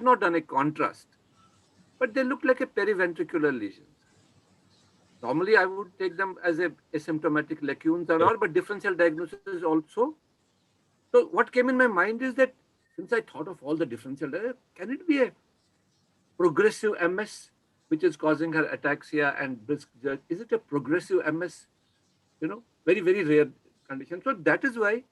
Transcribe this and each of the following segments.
not done a contrast, but they look like a periventricular lesions. Normally, I would take them as a asymptomatic lacunes and all, but differential diagnosis also. So what came in my mind is that since I thought of all the differential, can it be a progressive MS which is causing her ataxia and brisk jerk? Is it a progressive MS? Very, very rare condition. So that is why.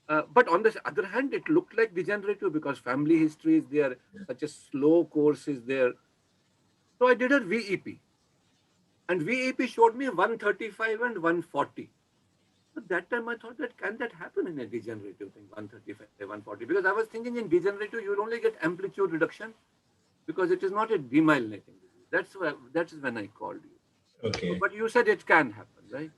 But on the other hand, it looked like degenerative because family history is there, such a slow course is there. So I did a VEP, and VEP showed me 135 and 140. But that time I thought that can that happen in a degenerative thing, 135, 140? Because I was thinking in degenerative you will only get amplitude reduction because it is not a demyelinating disease. That is when I called you. Okay. So, but you said it can happen, right?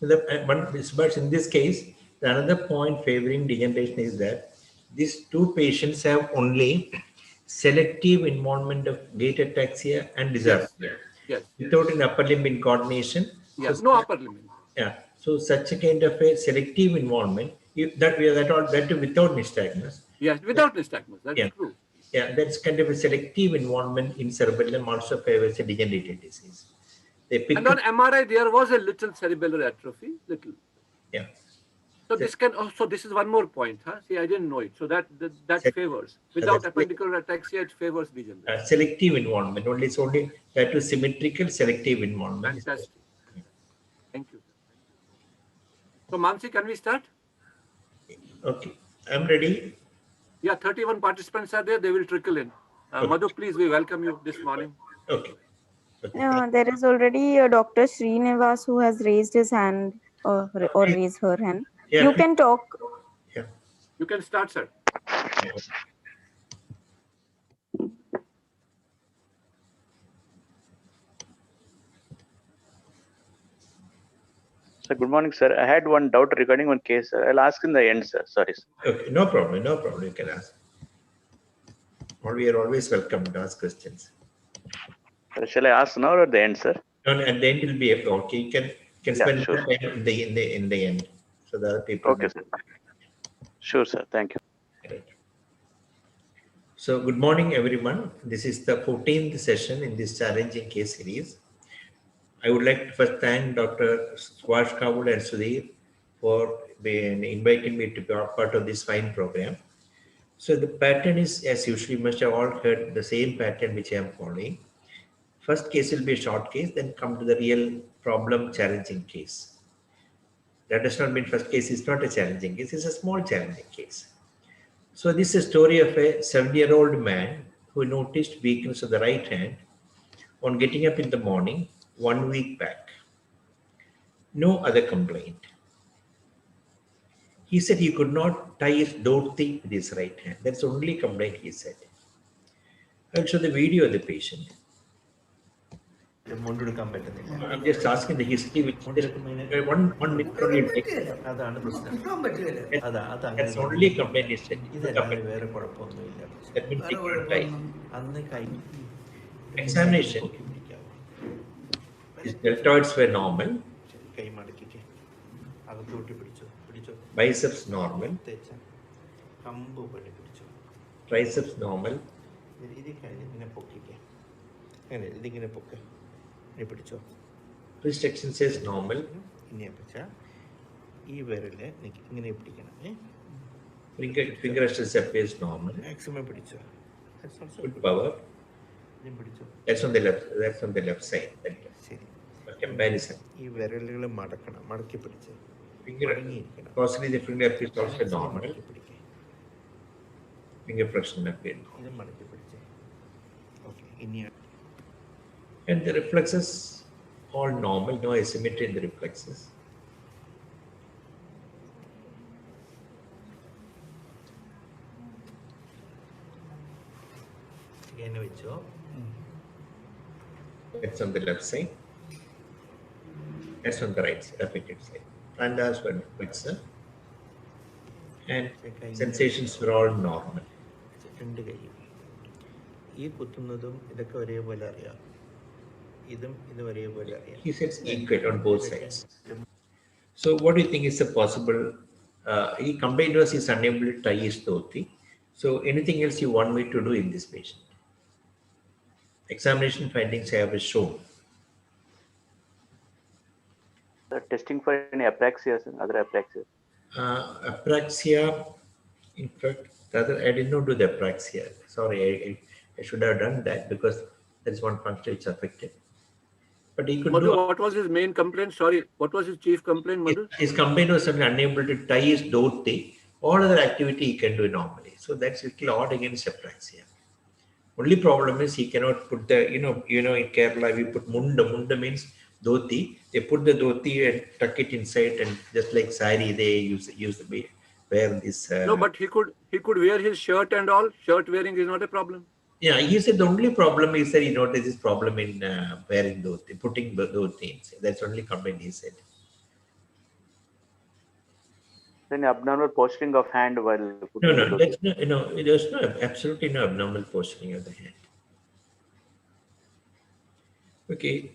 But in this case, another point favoring degeneration is that these two patients have only selective involvement of gait ataxia and dysarthria. Yes. Without an upper limb incoordination. Yeah, no upper limb. Yeah. So such a kind of a selective involvement, that without nystagmus. Yes, without nystagmus. That's true. Yeah, that's kind of a selective involvement in cerebellum also favors a degenerative disease. And on MRI, there was a little cerebellar atrophy, little. Yeah. So this can also, this is one more point, huh? See, I didn't know it. So that favors. Without appendicular ataxia, it favors degeneration. Selective involvement. It's only that to symmetrical selective involvement. Fantastic. Thank you. So Mansi, can we start? Okay, I'm ready. Yeah, 31 participants are there. They will trickle in. Madhu, please, we welcome you this morning. Okay. There is already a Dr. Srinivas who has raised his hand or raised her hand. Yeah, you can talk. Yeah. You can start, sir. Sir, good morning, sir. I had one doubt regarding one case, sir. I'll ask in the end, sir. Sorry, sir. Okay, no problem. No problem. You can ask. We are always welcome to ask questions. Shall I ask now or at the end, sir? No, at the end will be okay. You can spend sure. time in the end, so that people. Okay, sir. Sure, sir. Thank you. Right. So, good morning, everyone. This is the 14th session in this challenging case series. I would like to first thank Dr. Swash Kavul and Sudhir for inviting me to be a part of this fine program. So the pattern is, as usually, you must have all heard the same pattern which I am following. First case will be a short case, then come to the real problem challenging case. That does not mean first case is not a challenging case, it's a small challenging case. So this is a story of a 70-year-old man who noticed weakness of the right hand on getting up in the morning 1 week back. No other complaint. He said he could not tie his dhoti with his right hand. That's the only complaint he said. I'll show the video of the patient. I'm just asking the history which one minute only take. That's the only complaint he said. That means he couldn't tie. Examination. His deltoids were normal. Biceps normal. Triceps normal. Wrist extension is normal. Finger extension is normal. Good power. That's on the left. That's on the left side. Comparison. Possibly the finger is also normal. Finger flexion appears. And the reflexes all normal, no asymmetry in the reflexes. That's on the left side. That's on the right side, affected side. And that's one flexor. And sensations were all normal. He says equal on both sides. So what do you think is the possible? He complained to us he's unable to tie his dhoti. So anything else you want me to do in this patient? Examination findings I have shown. Testing for any apraxia, other apraxia. Apraxia, in fact, I did not do the apraxia. Sorry, I should have done that because there is one function which is affected. But he could Madhu, do. what was his main complaint? Sorry, what was his chief complaint, Madhu? His complaint was unable to tie his dhoti. All other activity he can do normally. So that's a little odd against apraxia. Only problem is he cannot put the, in Kerala we put munda. Munda means dhoti. They put the dhoti and tuck it inside, and just like sari, they use the wear this. No, but he could wear his shirt and all. Shirt wearing is not a problem. Yeah, he said the only problem is that he noticed this problem in wearing dhoti, putting dhoti inside. That's only complaint he said. Then abnormal posturing of hand while putting No, the that's there's absolutely no abnormal posturing of the hand. Okay,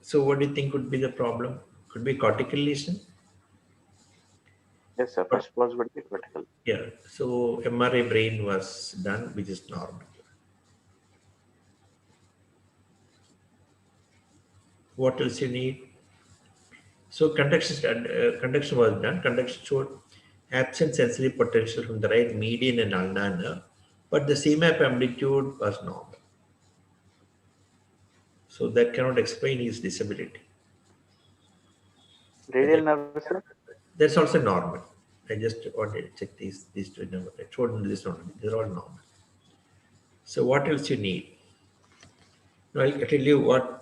so what do you think would be the problem? Could be cortical lesion? Yes, sir. First possibility critical. Yeah, so MRI brain was done, which is normal. What else you need? So conduction was done. Conduction showed absent sensory potential from the right median and ulnar nerve, but the CMAP amplitude was normal. So that cannot explain his disability. Radial nerve, sir? That's also normal. I just wanted to check these two numbers. I showed this one. They're all normal. So what else you need? Now I'll tell you what.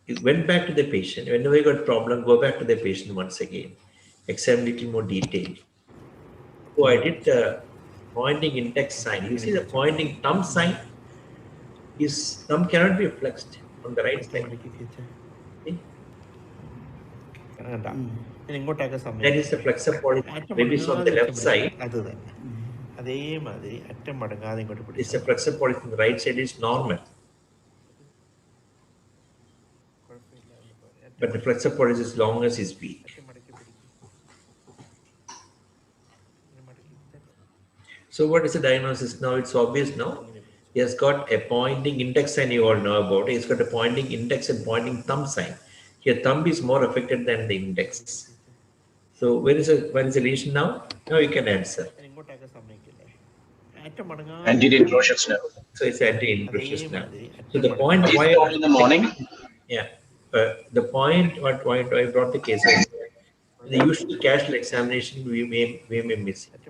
You went back to the patient. Whenever you got problem, go back to the patient once again. Examine little more detail. So I did the pointing index sign. You see the pointing thumb sign? His thumb cannot be flexed on the right side. See? That is the flexor point. Maybe it's on the left side. It's the flexor point on the right side is normal. But the flexor point is as long as is weak. So what is the diagnosis now? It's obvious now. He has got a pointing index sign, you all know about it. He's got a pointing index and pointing thumb sign. Here thumb is more affected than the index. So where is the lesion now? Now you can answer. Anti-introsious nerve. So it's anti-introsious nerve. So the point Is why it all in the morning? yeah. The point what point I brought the case is the usual casual examination we may miss it.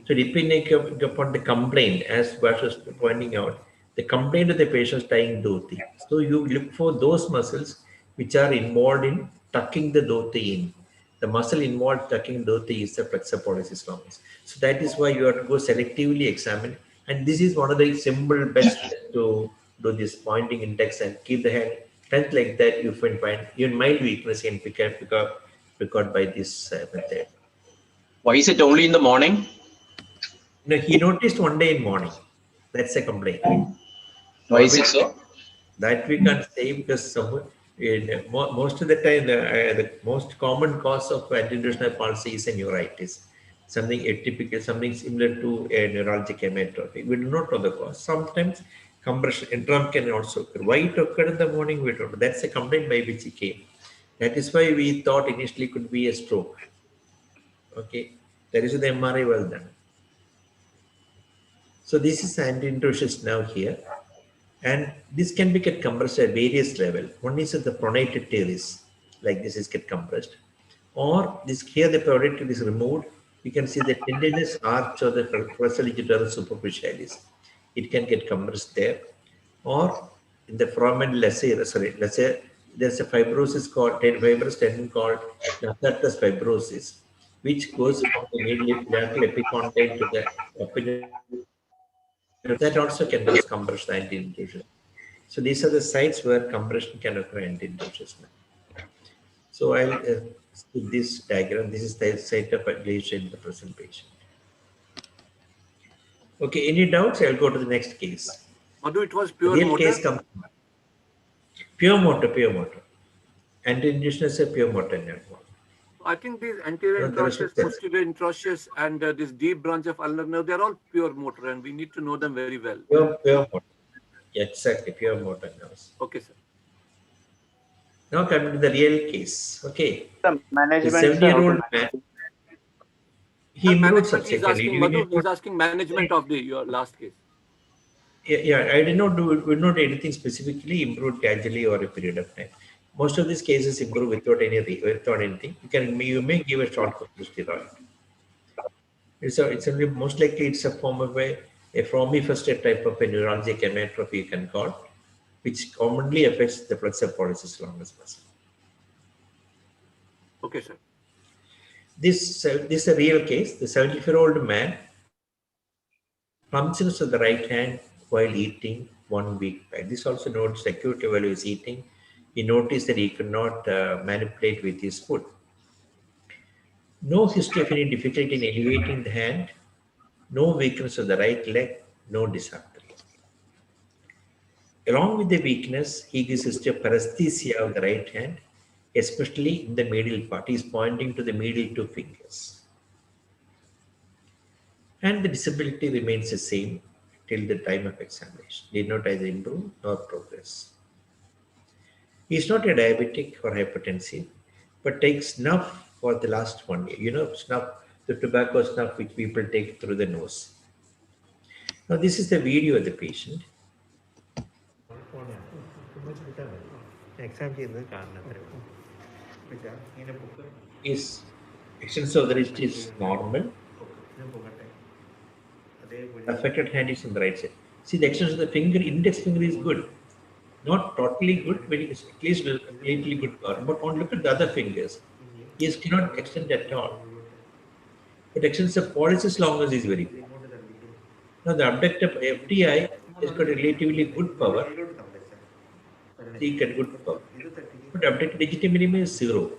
So depending upon the complaint, as Vash was pointing out, the complaint of the patient is tying dhoti. So you look for those muscles which are involved in tucking the dhoti in. The muscle involved tucking dhoti is the flexor pollicis longus. So that is why you have to go selectively examine. And this is one of the simple best to do this pointing index and keep the hand tense like that. You can find even mild weakness and pick out by this method. Why is it only in the morning? No, he noticed one day in morning. That's a complaint. Why is it so? That we can't say because most of the time the most common cause of anti-intrusional palsy is a neuritis, something atypical, something similar to a neuralgic hematopy. We do not know the cause. Sometimes compression interim can also occur. Why it occurred in the morning, we don't know. That's a complaint by which he came. That is why we thought initially could be a stroke. Okay, that is the MRI well done. So this is anti-introsious nerve here, and this can be get compressed at various levels. One is at the pronated teres, like this is get compressed, or this here the pronated is removed. You can see the tendinous arch of the flexor digitoris superficialis. It can get compressed there, or in the foramen lacera. Sorry, there's a fibrosis called fibrous tendon called Laceratus fibrosis, which goes from the medial lateral epicondyle to the epidermis. That also can cause compression anti-intrusion. So these are the sites where compression can occur anti-intrusion. So I'll skip this diagram. This is the site of lesion in the present patient. Okay, any doubts? I'll go to the next case. Madhu, it was pure Real motor. case comes pure motor. Anti-intrusion is a pure motor nerve. I think these anterior No, there is introitious, no- posterior introitious, and this deep branch of ulnar nerve, they're all pure motor, and we need to know them very well. Pure motor. Yeah, exactly, pure motor nerves. Okay, sir. Now coming to the real case. Okay. The The management, sir, how to 70-year-old man, manage? he improved Management, he's subsequently. asking, Madhu, he's asking management of your last case. Yeah, I did not do anything specifically, improved gradually over a period of time. Most of these cases improve without anything. You may give a short course of steroid. It's only most likely it's a form of a Formy-Foster type of a neuralgic hemiatrophy you can call, which commonly affects the flexor pollicis longus muscle. Okay, sir. This is a real case. The 74-year-old man functions with the right hand while eating 1 week back. This also notes acutely while he was eating. He noticed that he could not manipulate with his foot. No history of any difficulty in elevating the hand, no weakness of the right leg, no dysarthria. Along with the weakness, he gives history of paresthesia of the right hand, especially in the middle part. He is pointing to the middle 2 fingers. And the disability remains the same till the time of examination. Did not either improve nor progress. He is not a diabetic or hypertensive, but takes snuff for the last 1 year. You know, snuff, the tobacco snuff which people take through the nose. Now, this is the video of the patient. His extensor of the wrist is normal. Affected hand is on the right side. See, the extension of the finger, index finger is good. Not totally good, but it is at least a little good power. But on look at the other fingers, he cannot extend at all. But extensor pollicis longus is very good. Now the abductor FDI has got a relatively good power. He can good power. But abductor digit minimum is 0.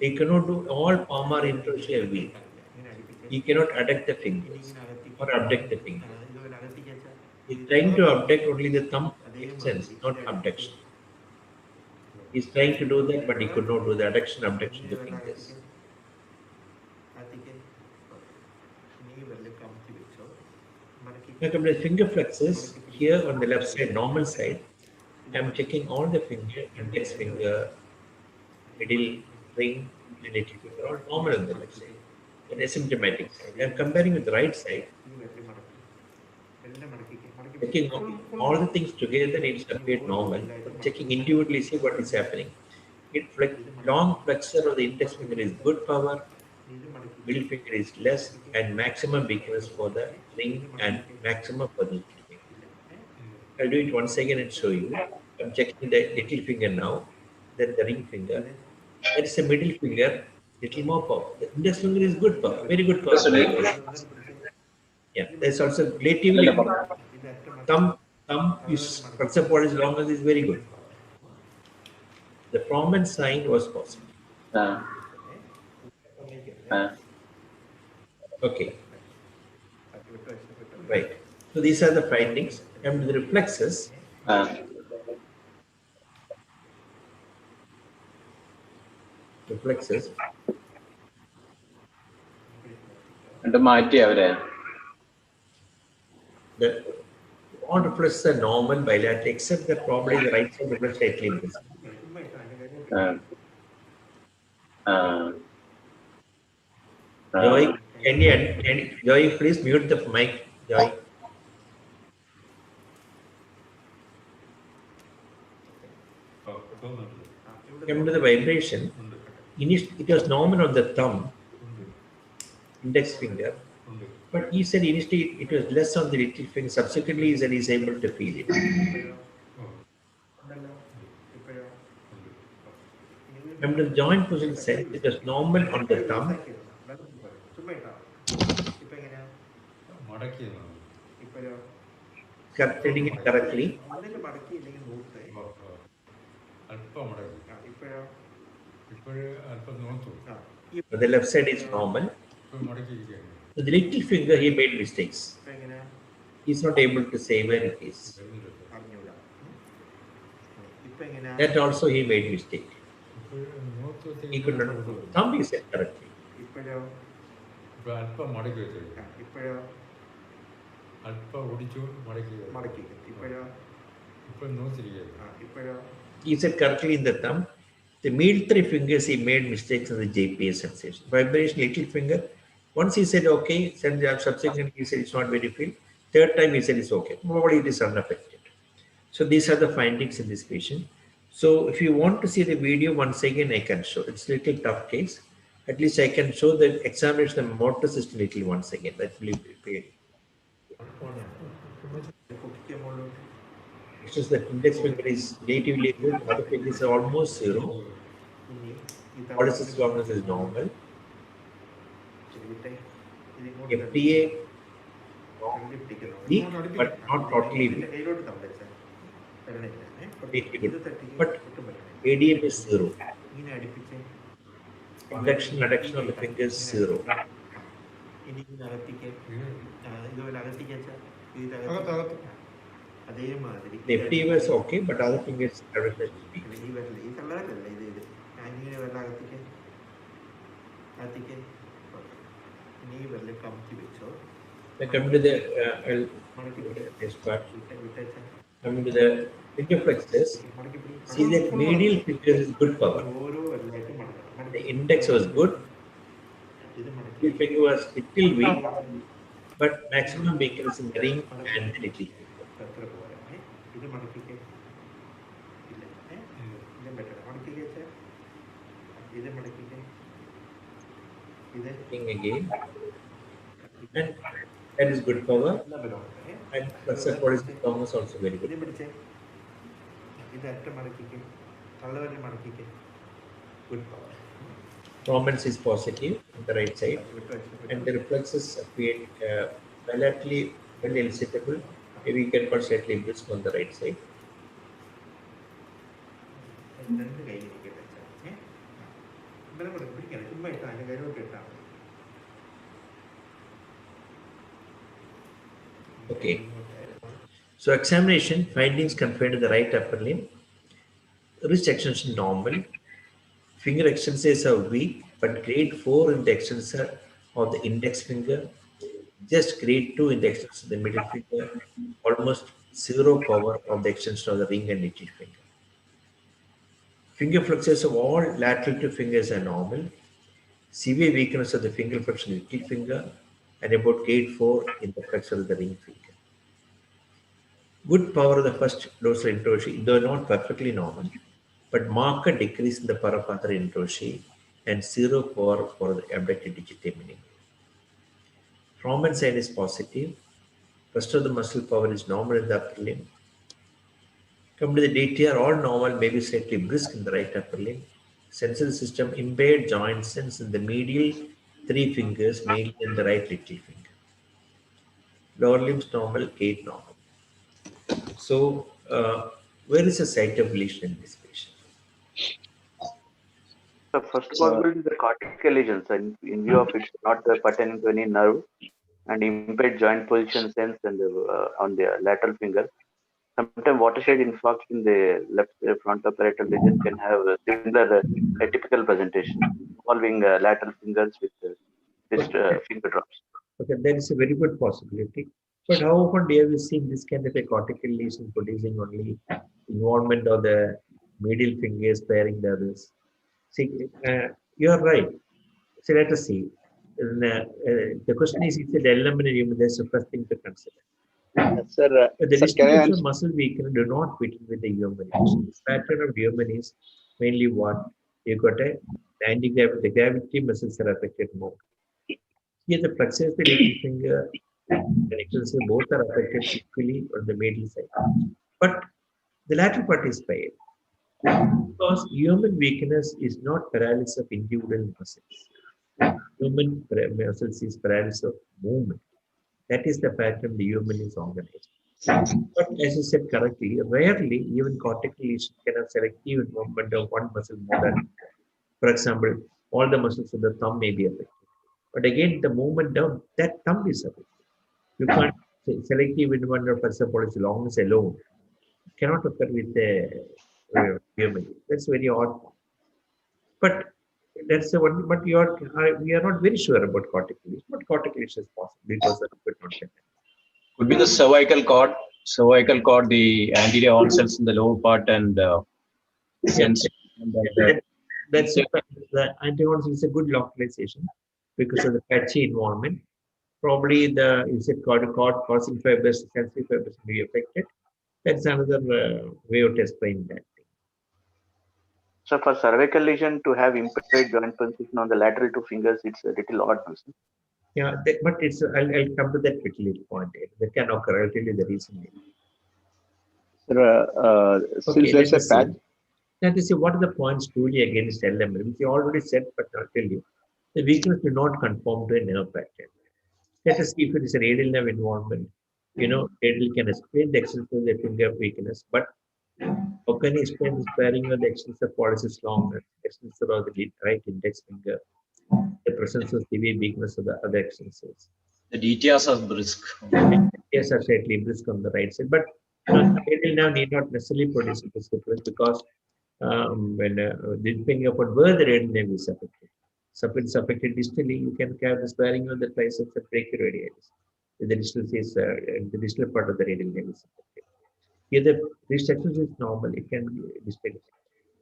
He cannot do all palmar introitial weak. He cannot adduct the fingers or abduct the finger. He's trying to abduct only the thumb extends, not abduction. He's trying to do that, but he could not do the abduction of the fingers. Now come to the finger flexes. Here on the left side, normal side, I'm checking all the finger, index finger, middle ring, and little finger, all normal on the left side. And asymptomatic side. I'm comparing with the right side. Checking all the things together, it's appeared normal. But checking individually, see what is happening. Long flexor of the index finger is good power, middle finger is less, and maximum weakness for the ring and maximum for the little finger. I'll do it once again and show you. I'm checking the little finger now, then the ring finger. That is the middle finger, little more power. The index finger is good power, very good power. Yeah, there's also relatively thumb is flexor pollicis longus is very good. The Froment sign was possible. Okay. Right. So these are the findings. And the reflexes. Reflexes. The all reflexes are normal bilateral, except that probably the right side reflex slightly invisible. Joy, Joy, please mute the mic, Joy. Come to the vibration. It was normal on the thumb, index finger, but he said initially it was less on the little finger. Subsequently, he said he's able to feel it. Come to the joint position set, it was normal on the thumb. Reading it correctly. But the left side is normal. So the little finger, he made mistakes. He's not able to say where it is. That also he made mistake. He could not. Thumb he said correctly. ഇപ്പോഴോ ഇപ്പൊ അല്പം മടക്കി വെച്ചു, ഇപ്പോഴോ അല്പം ഒടിച്ചു മടക്കി വെച്ചു. മടക്കി ഇപ്പോഴോ ഇപ്പൊ നോക്കിയിരിക്കുക. ഇപ്പോഴോ He said correctly in the thumb. The middle three fingers he made mistakes in the JPA sensation. Vibration little finger. Once he said okay, subsequently he said it's not very feel. Third time he said it's okay. Probably it is unaffected. So these are the findings in this patient. So if you want to see the video once again, I can show. It's a little tough case. At least I can show the examination of the motor system little once again. That will be paid. It's just that index finger is relatively good. Other fingers are almost zero. Polycystic dominance is normal. FDA weak, but not totally weak. But ADM is zero. Induction, adduction of the fingers zero. അതേമാതിരി The FDA was okay, but other fingers are weak. ഈ വരല ഈ തള്ളവരല്ല ഇത് ഞാനിങ്ങനെ വരല അകത്തേക്ക് ഇനി ഈ വരല കമത്തി വെച്ചോ Then coming to the this part, coming to the finger flexors, see that medial finger is good power. ഓരോ വരലായിട്ട് മടക്കണം. The index was good, ഇത് മടക്കി the finger was little weak, but maximum weakness in the ring and the little finger. എത്ര പോരാ ഇത് മടക്കിക്ക് ഇല്ല ഇത് better മടക്കിക്ക് വെച്ചാൽ ഇത് മടക്കിക്ക് ഇത് Thing again, and that is good power. നല്ല ബലമാണ് And flexor polycystic dominance also very ഇത് good. പിടിച്ചേ ഇത് അറ്റ മടക്കിക്ക് തള്ളവരെ മടക്കിക്ക് good power Prominence is positive on the right side, and the reflexes appear bilaterally well elicitable. Maybe you can put slightly brisk on the right side. രണ്ട് കൈ എനിക്ക് വെച്ചാൽ ഇന്നലെ കൂടെ പിടിക്കണം ചുമ്മാ ഇട്ടാൽ അതിൻ്റെ കൈലോട്ട് ഇട്ടാൽ Okay. So examination findings confined to the right upper limb. Wrist extension normal. Finger extensions are weak, but grade 4 in the extensor of the index finger. Just grade 2 in the extensor of the middle finger. Almost zero power of the extension of the ring and little finger. Finger flexors of all lateral two fingers are normal. Severe weakness of the finger flexion of the little finger and about grade 4 in the flexor of the ring finger. Good power of the first dorsal interosseous, though not perfectly normal, but marked decrease in the power of other interosseous and zero power for the abductor digiti minima. Froment side is positive. Rest of the muscle power is normal in the upper limb. Come to the DTR, all normal, maybe slightly brisk in the right upper limb. Sensory system impaired joint sense in the medial three fingers, mainly in the right little finger. Lower limbs normal, gait normal. So, where is the site of lesion in this patient? So first possibility is the cortical lesions, and in view of it's not pertaining to any nerve and impaired joint position sense and on the lateral finger. Sometimes watershed infarction in the left frontoparietal region can have a similar atypical presentation involving lateral fingers with finger drops. Okay, that is a very good possibility. But how often do you ever see this kind of a cortical lesion producing only involvement of the medial fingers pairing the others? See, you are right. So let us see. The question is the element in human, that's the first thing to consider. Sir, The sir, can I distribution of answer? muscle weakness do not fit with the human. The pattern of human is mainly what? You got a the gravity muscles are affected more. Here the flexors, the little finger, and extensor both are affected equally on the medial side. But the lateral part is failed. Because human weakness is not paralysis of individual muscles. Human muscles is paralysis of movement. That is the pattern the human is organized. But as you said correctly, rarely even cortical lesion can have selective involvement of one muscle more than, for example, all the muscles of the thumb may be affected. But again, the movement of that thumb is affected. You can't say selective involvement of perceptual longus alone cannot occur with the human. That's very odd. But That's the one, but we are not very sure about cortical lesion, but cortical lesion is possible because of the content. Could be the cervical cord, the anterior horn cells in the lower part, and sense. That's the anti-horns is a good localization because of the patchy environment. Probably you said cord causing fibers, sensory fibers may be affected. That's another way of explaining that thing. So for cervical lesion to have impaired joint position on the lateral two fingers, it's a little odd. Yeah, but it's I'll come to that quickly point. That can occur. I'll tell you the reason. Since there's a patch. Now to see what are the points truly against LMM. We already said, but I'll tell you. The weakness do not conform to a nerve pattern. Let us see if it is a radial nerve involvement. Radial can explain the extensor of the finger weakness, but how can you explain the sparing of the extensor pollicis longus, extensor of the right index finger, the presence of severe weakness of the other extensors? The DTRs are brisk. Yes, are slightly brisk on the right side, but radial nerve need not necessarily produce a brisk difference because when depending upon where the radial nerve is affected. So if it's affected distally, you can have the sparing of the triceps and brachioradialis. The distal part of the radial nerve is affected. Here the restriction is normal, it can be distal.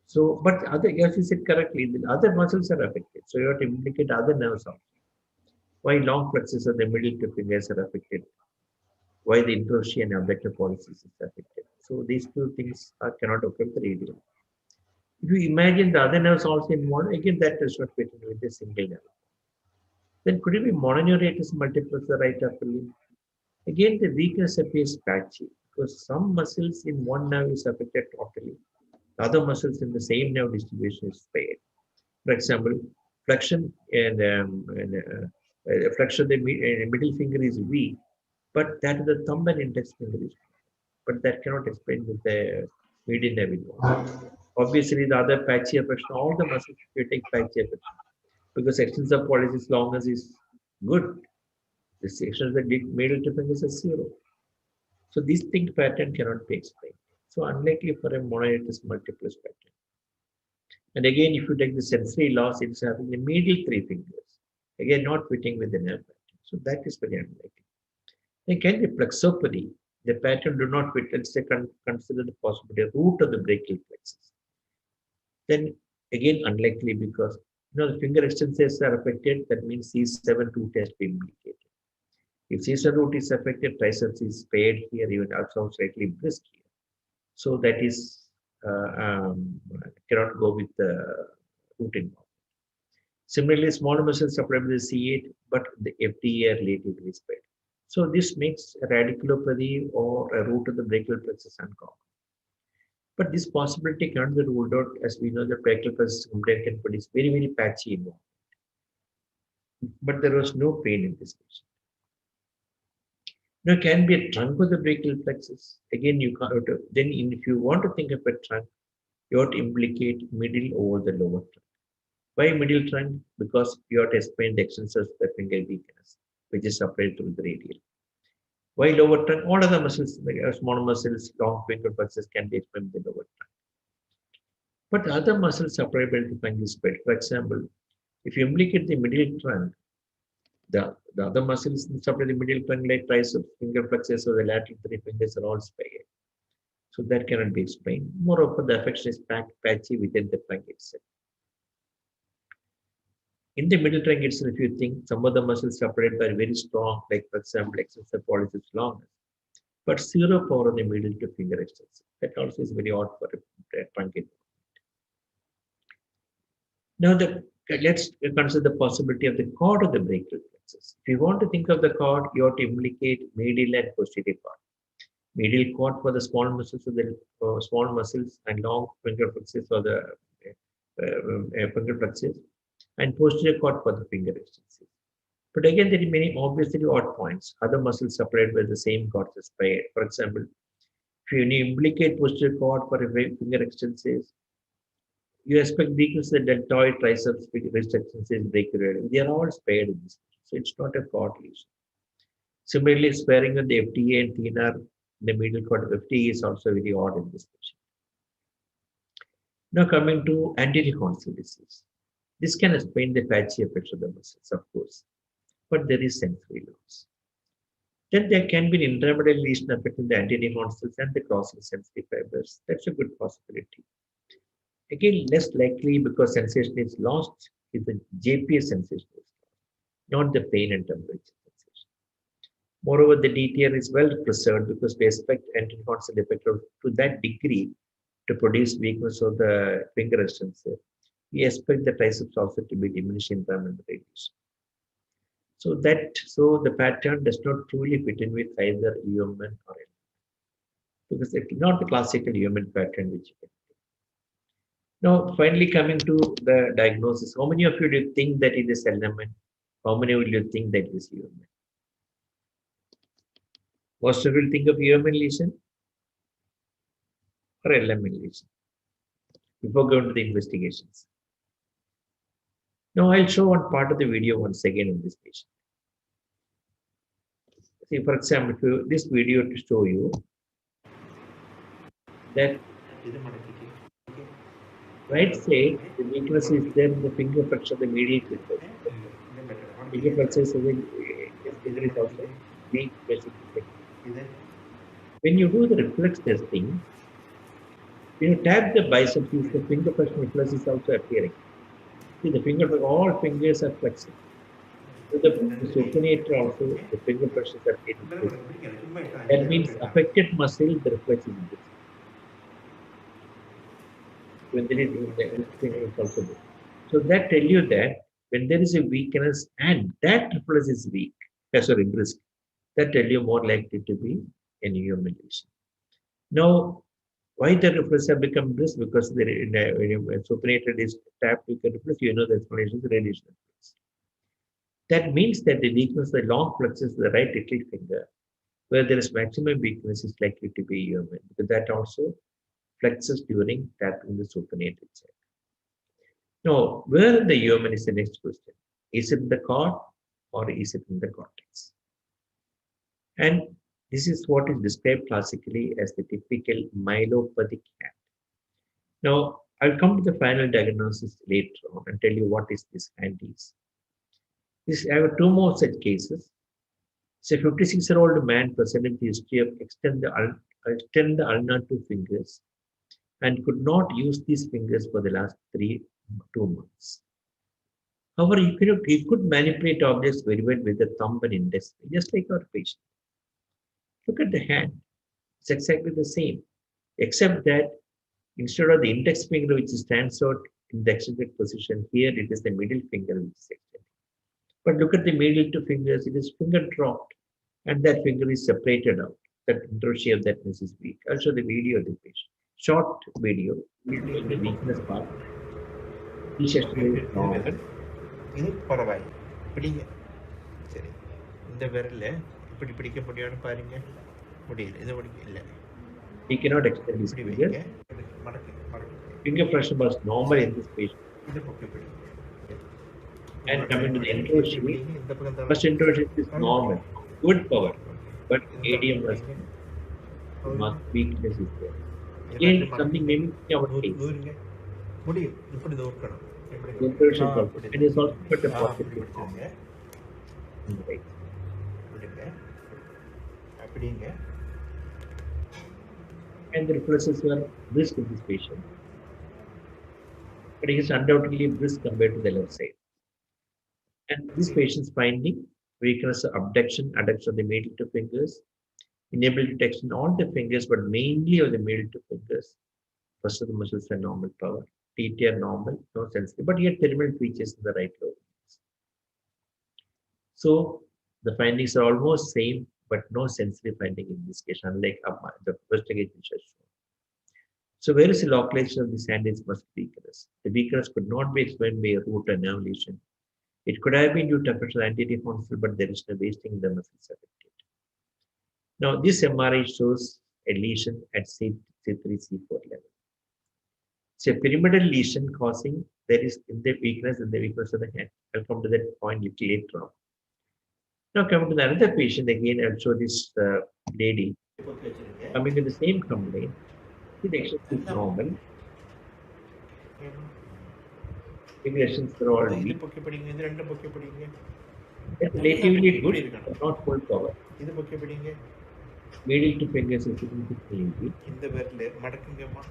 So, but as you said correctly, the other muscles are affected. So you have to implicate other nerves also. Why long plexus of the middle two fingers are affected? Why the interossei and abductor pollicis is affected? So these two things cannot occur with the radial. If you imagine the other nerves also involved, again that is not fitting with a single nerve. Then could it be mononeuritis multiplex the right upper limb? Again, the weakness appears patchy because some muscles in one nerve is affected totally. The other muscles in the same nerve distribution is spared. For example, flexion and flexion of the middle finger is weak, but that of the thumb and index finger is weak. But that cannot explain with the median nerve involvement. Obviously, the other patchy affection, all the muscles you take patchy affection because extensor pollicis longus is good. The section of the middle two fingers is 0. So this thing pattern cannot be explained. So unlikely for a mononeuritis multiplex pattern. And again, if you take the sensory loss, it's having the medial 3 fingers. Again, not fitting with the nerve pattern. So that is very unlikely. Then can be plexopathy. The pattern do not fit. Let's say consider the possibility of root of the brachial plexus. Then again unlikely because the finger extensors are affected. That means C7 root has been implicated. If C7 root is affected, triceps is spared here, even also slightly brisk here. So that is cannot go with the root involvement. Similarly, small muscles supplied with the C8, but the FTA are relatively spared. So this makes a radiculopathy or a root of the brachial plexus uncommon. But this possibility cannot be ruled out, as we know the brachial plexus complaint can produce very, very patchy involvement. But there was no pain in this patient. Now, can be a trunk of the brachial plexus. Again, you can't. Then, if you want to think of a trunk, you have to implicate middle over the lower trunk. Why middle trunk? Because you have to explain the extensors of the finger weakness, which is supplied through the radial. Why lower trunk? All other muscles, small muscles, long finger plexus can be explained with the lower trunk. But other muscles supplied by the trunk is spread. For example, if you implicate the middle trunk, the other muscles supply the middle trunk like triceps, finger plexus, or the lateral 3 fingers are all spared. So that cannot be explained. Moreover, the affection is patchy within the trunk itself. In the middle trunk itself, if you think some of the muscles separated are very strong, like for example, extensor pollicis longus, but 0 power on the middle to finger extensor. That also is very odd for a trunk involvement. Now, let's consider the possibility of the cord of the brachial plexus. If you want to think of the cord, you have to implicate medial and posterior cord. Medial cord for the small muscles of the small muscles and long finger plexus or the finger plexus, and posterior cord for the finger extensors. But again, there are many obviously odd points. Other muscles separated by the same cord is spared. For example, if you implicate posterior cord for a finger extensors, you expect weakness of the deltoid, triceps, wrist extensors, brachioradial. They are all spared in this. So it's not a cord lesion. Similarly, sparing of the FTA and TNR, the middle cord of FTA is also very odd in this patient. Now coming to anterior console disease. This can explain the patchy effects of the muscles, of course, but there is sensory loss. Then there can be an intramedullary lesion affecting the anterior horn cells and the crossing sensory fibers. That's a good possibility. Again, less likely because sensation is lost if the JPS sensation is lost, not the pain and temperature sensation. Moreover, the DTR is well preserved because we expect anterior horn cell effector to that degree to produce weakness of the finger extensor. We expect the triceps also to be diminished in intramedullary radius. So the pattern does not truly fit in with either human or animal, because it's not the classical human pattern which you can do. Now, finally coming to the diagnosis, how many of you do you think that it is element? How many will you think that it is human? Most of you will think of human lesion or element lesion before going to the investigations. Now, I'll show one part of the video once again in this patient. See, for example, this video to show you that right side, the weakness is there in the finger flexor of the medial finger. Finger flexor is also weak, basically. When you do the reflex testing, when you tap the biceps, the finger flexion reflex is also appearing. See, the finger, all fingers are flexing. So the supinator also, the finger pressures are getting. That means affected muscle, the reflex is visible. When there is the finger is also there. So that tell you that when there is a weakness and that reflex is weak, brisk, that tell you more likely to be an human lesion. Now, why the reflex have become brisk? Because when supinator is tapped, you can reflex, you know the explanation is radiation reflex. That means that the weakness, the long flexus, the right little finger, where there is maximum weakness, is likely to be human, because that also flexes during tapping the supinated side. Now, where in the human is the next question? Is it in the cord or is it in the cortex? And this is what is described classically as the typical myelopathic hand. Now, I'll come to the final diagnosis later on and tell you what is this hand is. I have two more such cases. It's a 56-year-old man presented the history of extend the ulnar two fingers and could not use these fingers for the last 2 months. However, he could manipulate objects very well with the thumb and index, just like our patient. Look at the hand. It's exactly the same, except that instead of the index finger which stands out in the extended position, here it is the middle finger which is extended. But look at the middle two fingers, it is finger dropped and that finger is separated out. That interosseum of that is weak. I'll show the video of the patient. Short video, the weakness part. This is normal. இது பரவாய் பிடிங்க சரி இந்த விரல்ல இப்படி பிடிக்க முடியும்னு பாருங்க முடியல இது பிடிக்க இல்ல He cannot extend his finger. மடக்கு Finger pressure was normal in this patient. இது பக்கம் பிடிங்க And coming to the interosseum, first interosseum is normal, good power, but ADM was weakness is there. Again, something maybe our case. முடியும் இப்படி தோற்கணும் Interosseum also, and is also put a positive right. அப்படிங்க And the reflexes were brisk in this patient, but he is undoubtedly brisk compared to the left side. And this patient's finding weakness of abduction, adduction of the middle two fingers, inability to extend all the fingers, but mainly of the middle two fingers. First of the muscles are normal power, TTR normal, no sensitive, but yet terminal features in the right lobe. So the findings are almost same, but no sensory finding in this case, unlike the first case which I showed. So where is the localization of this hand is muscle weakness? The weakness could not be explained by a root or nerve lesion. It could have been due to affection of the anterior horn cell, but there is no wasting in the muscles affected. Now, this MRI shows a lesion at C3, C4 level. It's a pyramidal lesion causing there is in the weakness of the hand. I'll come to that point little later on. Now, coming to the another patient, again, I'll show this lady coming with the same complaint. The exercise is normal. figurations are all ഇത് weak. പൊക്കി പിടിங்க, ഇത് രണ്ടും പൊക്കി പിടിங்க. It's relatively இப்படி good, இருக்கணும். but not full power. இது பொക്കി பிடிங்க. Middle to fingers is significantly weak. இந்த விரல் மடக்குங்கம்மா.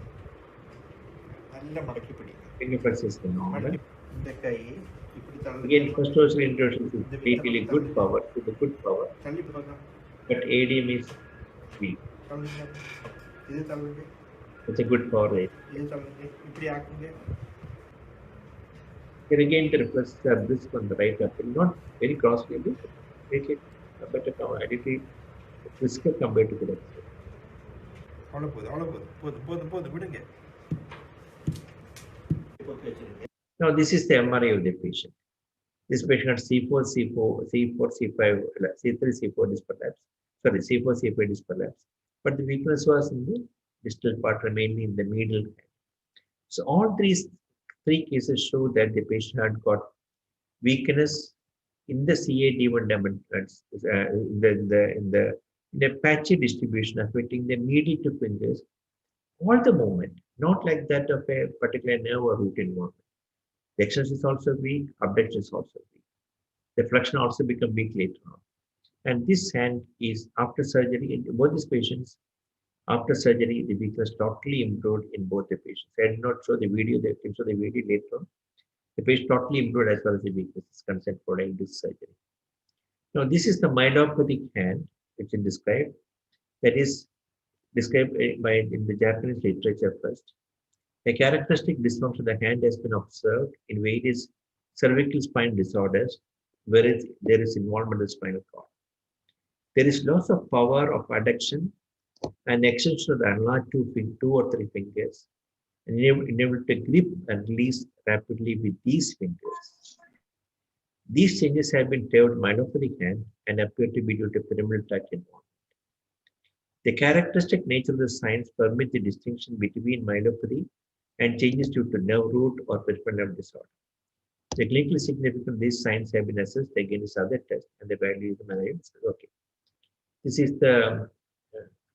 நல்லா மடக்கி பிடிங்க. Finger press is the normal. மடக்கி இந்த கை இப்படி தள்ளுங்க. Again, first torsional introduction is relatively good power, with a good power, தள்ளி போங்க. but ADM is weak. தள்ளுங்க. இது தள்ளுங்க. It's a good power rate. இது தள்ளுங்க. இப்படி ஆக்குங்க. Here again, the request brisk on the right upper, not very crossly, but make it a better additive, brisker compared to the left side. அவ்வளோ போதும் விடுங்க. பொக்கி வச்சிருங்க. Now, this is the MRI of the patient. This patient had C4, C5, C3, C4 disc prolapse. Sorry, C4, C5 disc prolapse. But the weakness was in the distal part, mainly in the medial hand. So all three cases show that the patient had got weakness in the CAD1 dominance, in the patchy distribution affecting the medial two fingers, all the movement, not like that of a particular nerve or root involvement. The extension is also weak, abduction is also weak. The flexion also become weak later on. And this hand is after surgery, in both these patients, after surgery, the weakness totally improved in both the patients. I did not show the video, they can show the video later on. The patient totally improved as far as the weakness is concerned following this surgery. Now, this is the myelopathic hand, which is described. That is described in the Japanese literature first. A characteristic dysfunction of the hand has been observed in various cervical spine disorders, where there is involvement of the spinal cord. There is loss of power of adduction and extension of the enlarged two or three fingers, and enabled to grip and release rapidly with these fingers. These changes have been termed myelopathic hand and appear to be due to pyramidal tract involvement. The characteristic nature of the signs permit the distinction between myelopathy and changes due to nerve root or peripheral nerve disorder. The clinically significant these signs have been assessed against other tests, and the value is okay. This is the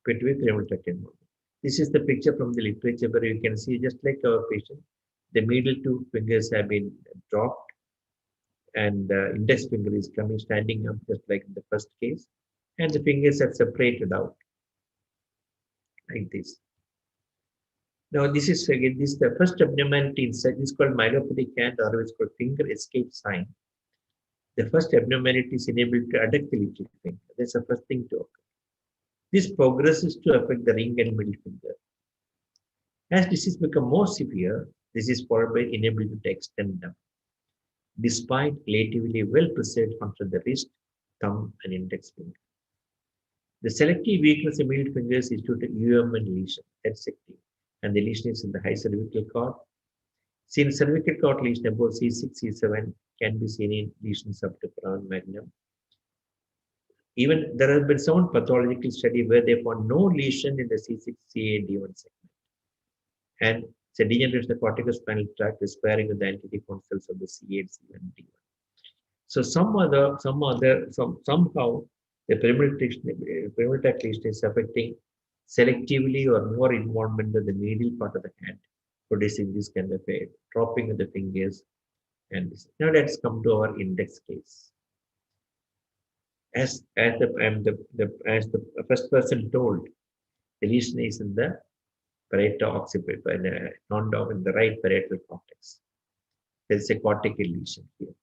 pyramidal tract involvement. This is the picture from the literature where you can see, just like our patient, the middle two fingers have been dropped, and the index finger is standing up, just like in the first case, and the fingers have separated out like this. Now, this is again, this is the first abnormality inside. This is called myelopathic hand, or it's called finger escape sign. The first abnormality is enabled to adduct the little finger. That's the first thing to occur. This progresses to affect the ring and middle finger. As disease becomes more severe, this is followed by inability to extend them, despite relatively well-preserved function of the wrist, thumb, and index finger. The selective weakness in middle fingers is due to UMN lesion, that's selective, and the lesion is in the high cervical cord. Seen cervical cord lesion above C6, C7 can be seen in lesions up to crown magnum. Even there has been some pathological study where they found no lesion in the C6, CA-D1 segment. And it's a degeneration of the corticospinal tract is sparing of the antidephon cells of the C8, C1, D1. So somehow the pyramidal tract lesion is affecting selectively or more involvement of the medial part of the hand, producing this kind of a dropping of the fingers. And this. Now let's come to our index case. As the first person told, the lesion is in the parieto-occiput, in the right parietal cortex. There is a cortical lesion here.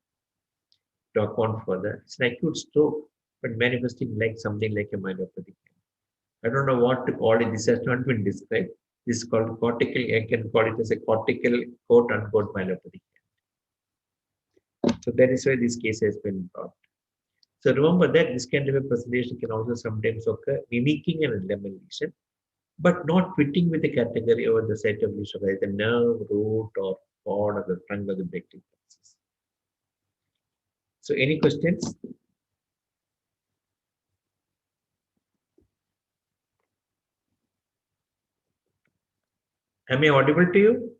To account for that, it's an acute stroke, but manifesting like something like a myelopathic. I don't know what to call it. This has not been described. This is called cortical. I can call it as a cortical quote-unquote myelopathic. So that is why this case has been brought. So remember that this kind of a presentation can also sometimes occur mimicking an lemon lesion, but not fitting with the category or the set of lesion, like the nerve, root, or cord, or the trunk of the brachial plexus. So any questions? Am I audible to you?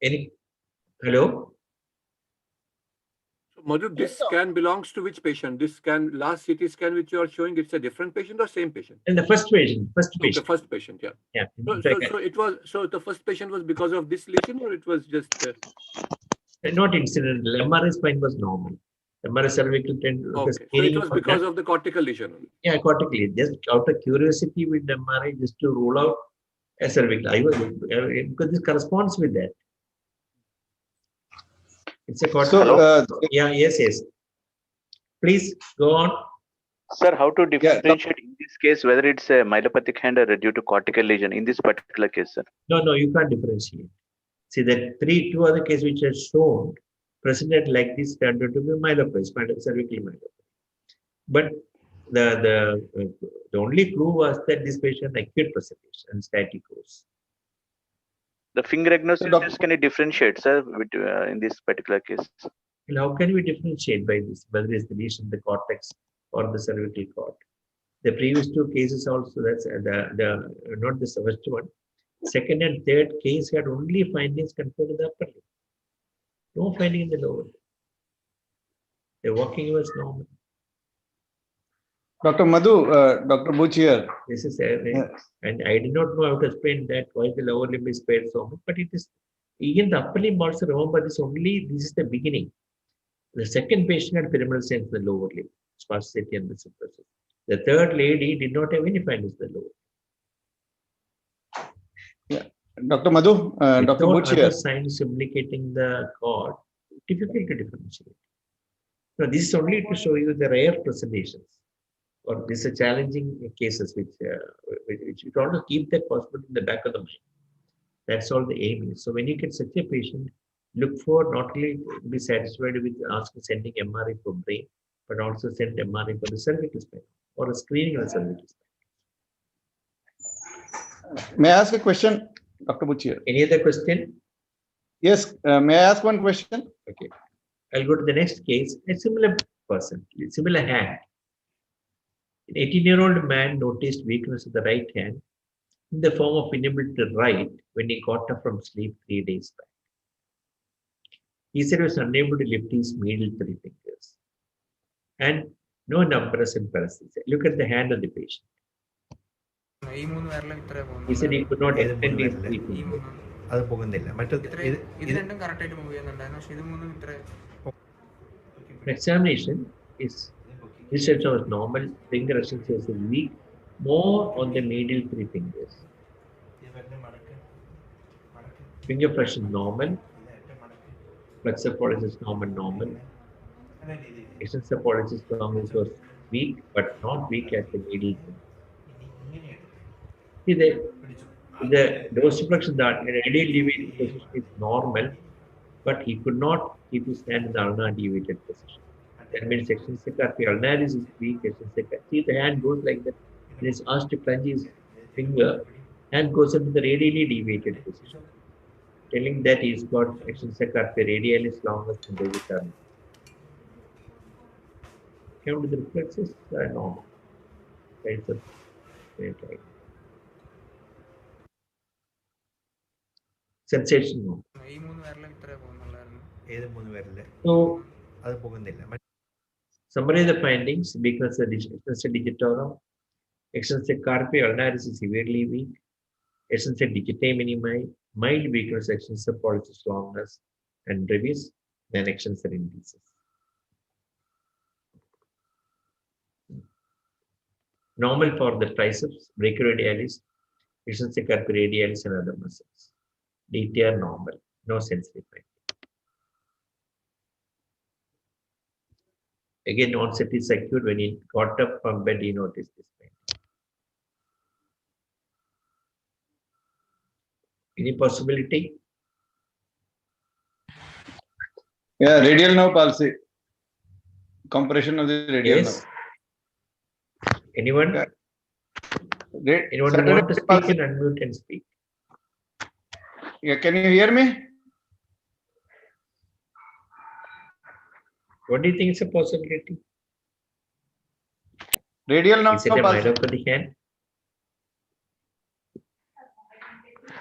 Any? Hello? Madhu, this scan belongs to which patient? This scan, last CT scan which you are showing, it's a different patient or same patient? And the first patient. Okay, first patient, yeah. Yeah. So the first patient was because of this lesion, or it was just? Not incidental. MRI spine was normal. MRI cervical tendon. Okay. So it was because of the cortical lesion only. Yeah, cortically. Just out of curiosity with MRI, just to rule out a cervical. Because this corresponds with that. It's a cortical. So, Yeah, yes. Please go on. Sir, how to differentiate in this case whether it's a myelopathic hand or due to cortical lesion in this particular case, sir? No, you can't differentiate. See, that two other cases which are shown presented like this turned out to be myelopathy, cervical myelopathy. But the only clue was that this patient had acute presentation and static course. The finger agnosis, can you differentiate, sir, in this particular case? Well, how can we differentiate by this, whether it's the lesion in the cortex or the cervical cord? The previous two cases also, that's not the first one. Second and third case had only findings confined to the upper limb. No finding in the lower limb. The walking was normal. Dr. Madhu, Dr. Buch here. This is and I did not know how to explain that why the lower limb is spared so much, but it is even the upper limb also. Remember, this is the beginning. The second patient had pyramidal signs in the lower limb, spasticity and suppressive. The third lady did not have any findings in the lower limb. Yeah. Dr. Madhu, Dr. Buch here. Signs implicating the cord, difficult to differentiate. No, this is only to show you the rare presentations, or these are challenging cases which you want to keep that possibility in the back of the mind. That's all the aim is. So when you get such a patient, look for not only to be satisfied with sending MRI for brain, but also send MRI for the cervical spine or a screening of the cervical spine. May I ask a question, Dr. Buch here? Any other question? Yes, may I ask one question? Okay. I'll go to the next case. A similar person, similar hand. An 18-year-old man noticed weakness of the right hand in the form of inability to write when he got up from sleep 3 days back. He said he was unable to lift his middle 3 fingers and no numbers and paresthesia. Look at the hand of the patient. He said he could not extend his 3 fingers. അത് പോകുന്നില്ല Examination is this section was normal, finger extension is weak, more on the middle 3 fingers. Finger flexion normal, flexor pollicis normal. Extensor pollicis longus was weak, but not weak at the middle. See the dorsiflexion that an ideal deviated position is normal, but he could not keep his hand in the ulnar deviated position. That means extensor carpi ulnaris is weak. See, the hand goes like that. He is asked to plunge his finger, hand goes into the radially deviated position, telling that he's got extensor carpi radialis longus and brevitas. Come to the reflexes, they are normal. Right. Sensation normal. So, അത് പോകുന്നില്ല summarize the findings. Weakness of extensor digitorum, extensor carpi ulnaris is severely weak, extensor digitae minimi, mild weakness extensor pollicis longus and brevis, then extensor indicis. Normal for the triceps, brachioradialis, extensor carpi radialis and other muscles. DTR normal, no sensory finding. Again, onset is acute. When he got up from bed, he noticed this pain. Any possibility? Yeah, radial nerve palsy. Compression of the radial Yes. nerve. Anyone? Anyone who want to speak and unmute and speak? Yeah, can you hear me? What do you think is a possibility? Radial nerve Is it a palsy. myelopathic hand?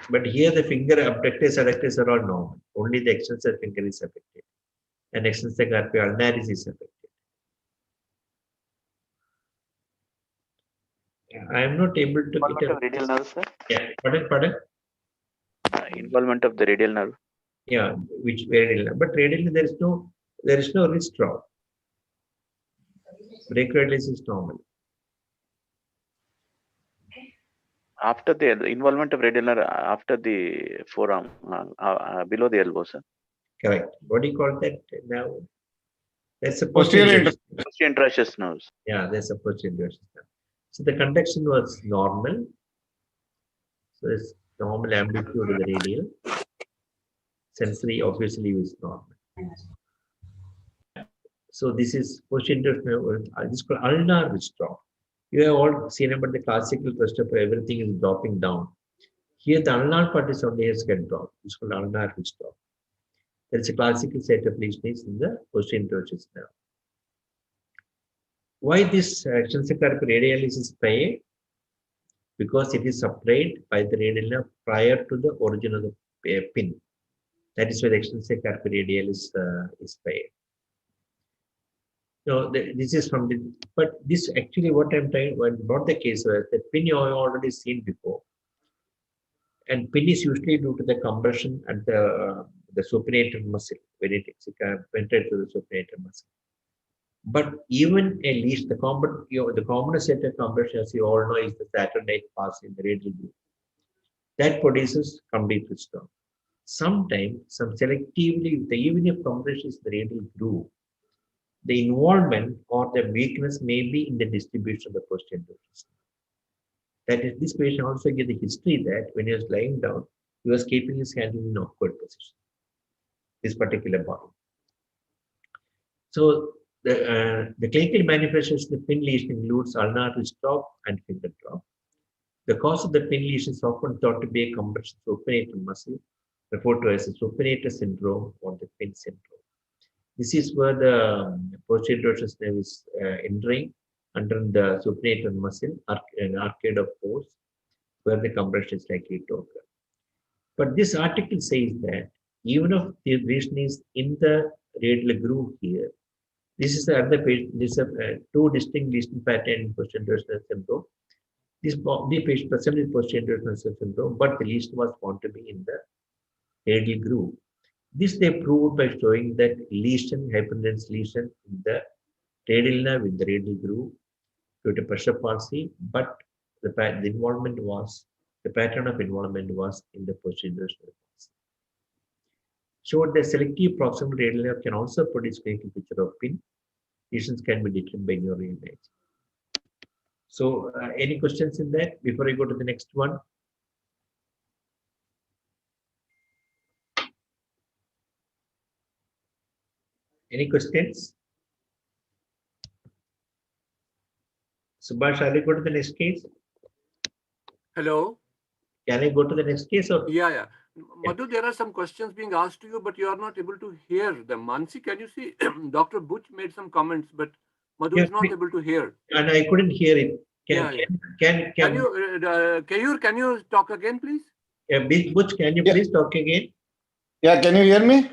But here the finger abductors, adductors are all normal. Only the extensor finger is affected. And extensor carpi ulnaris is affected. I am not able to Involvement get of radial nerve, sir? Yeah, pardon? Involvement of the radial nerve. Yeah, which radial, but radial there is no wrist drop. Brachioradialis is normal. After the involvement of radial nerve after the forearm, below the elbow, sir. Correct. What do you call that now? That's a Posterior posterior. Posterior interosseous nerves. Yeah, that's a posterior. So the conduction was normal. So it's normal amplitude of the radial. Sensory obviously is normal. So this is posterior nerve. This is called ulnar wrist drop. You have all seen about the classical thrust of everything is dropping down. Here the ulnar part is only has get drop. It's called ulnar wrist drop. There is a classical set of lesions in the posterior interosseous nerve. Why this extensor carpi radialis is paired? Because it is supplied by the radial nerve prior to the origin of the pin. That is why the extensor carpi radialis is paired. So this is from the, but this actually what I'm trying, well, not the case where the pin you have already seen before. And pin is usually due to the compression at the supinator muscle when it penetrates to the supinator muscle. But even a least the common set of compression, as you all know, is the saturnite pass in the radial groove. That produces complete wrist drop. Sometimes, some selectively, even if compression is the radial groove, the involvement or the weakness may be in the distribution of the posterior interosseous. That is, this patient also gave the history that when he was lying down, he was keeping his hand in an awkward position. This particular body. So the clinical manifestations of the pin lesion includes ulnar wrist drop and finger drop. The cause of the pin lesion is often thought to be a compression supinator muscle, referred to as a supinator syndrome or the pin syndrome. This is where the posterior interosseous nerve is entering under the supinator muscle, an arcade of pores, where the compression is likely to occur. But this article says that even if the lesion is in the radial groove here, this is the other patient. This is two distinct lesion pattern in posterior interosseous syndrome. The patient presented with posterior interosseous syndrome, but the lesion was found to be in the radial groove. This they proved by showing that lesion, hyperdense lesion in the radial nerve in the radial groove due to pressure palsy, but the involvement was, the pattern of involvement was in the posterior nerve. Showed that selective proximal radial nerve can also produce clinical picture of pin. Lesions can be detected by neural imaging. So, any questions in that before I go to the next one? Any questions? Subhash, shall I go to the next case? Hello? Can I go to the next case? Or? Yeah. Madhu, there are some questions being asked to you, but you are not able to hear them. Mansi, can you see? Dr. Butch made some comments, but Madhu is not able to hear. And I couldn't hear it. Can you, Kayur, can you talk again, please? Butch, can you please talk again? Yeah, can you hear me?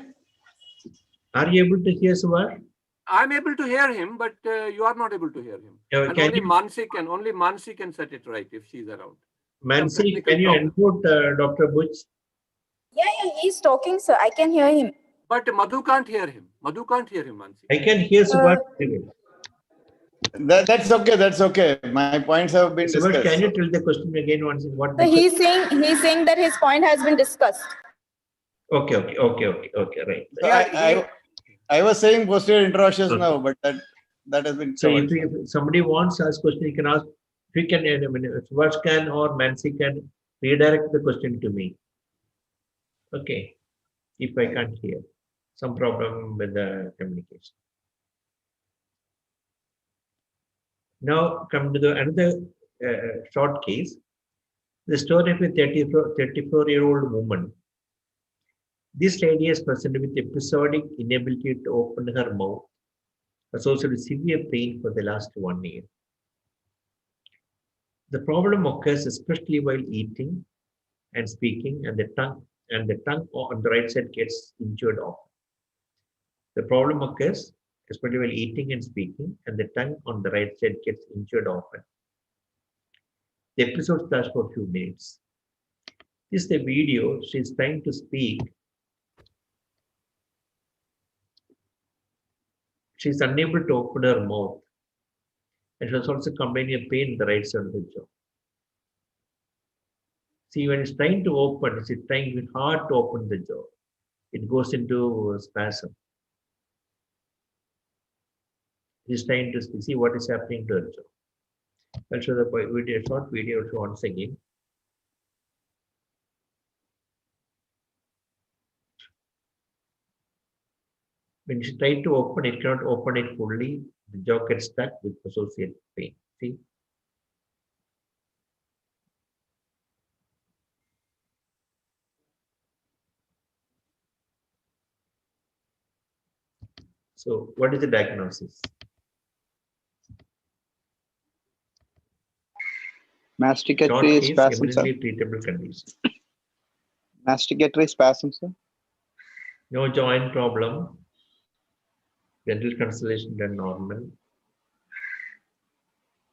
Are you able to hear Subhash? I'm able to hear him, but you are not able to hear him. And only Mansi can set it right if she's around. Mansi, can you input Dr. Butch? Yeah, he's talking, sir. I can hear him. But Madhu can't hear him. Mansi. I can hear Subhash. That's okay. That's okay. My points have been Subhash, discussed. can you tell the question again once? What? So he's saying that his point has been discussed. Okay, right. So I was saying posterior interosseous now, but that has been so covered. if somebody wants to ask question, you can ask. We can, Subhash can or Mansi can redirect the question to me. Okay, if I can't hear, some problem with the communication. Now come to another short case. The story of a 34-year-old woman. This lady is presented with episodic inability to open her mouth, associated with severe pain for the last 1 year. The problem occurs especially while eating and speaking, and the tongue on the right side gets injured often. The problem occurs especially while eating and speaking, and the tongue on the right side gets injured often. The episode lasts for a few minutes. This is the video. She's trying to speak, She is unable to open her mouth. And she was also complaining of pain in the right side of the jaw. See, when it's trying to open, it's trying hard to open the jaw. It goes into spasm. It's trying to see what is happening to her jaw. I'll show the video, short video once again. When she tried to open it, cannot open it fully. The jaw gets stuck with associated pain. See? So, what is the diagnosis? Masticatory Short case, spasm, sir. eminently treatable condition. Masticatory spasm, sir. No joint problem. Dental constellation done normal.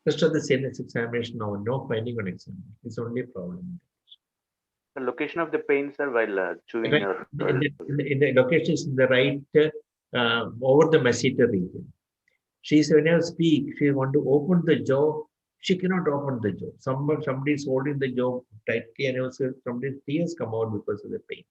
Rest of the CNS examination, no finding on examination. It's only a problem. The location of the pain, sir, while chewing Right. or In the location is in the right over the masseter region. She said, when I speak, she want to open the jaw. She cannot open the jaw. Somebody is holding the jaw tightly, and also somebody's tears come out because of the pain.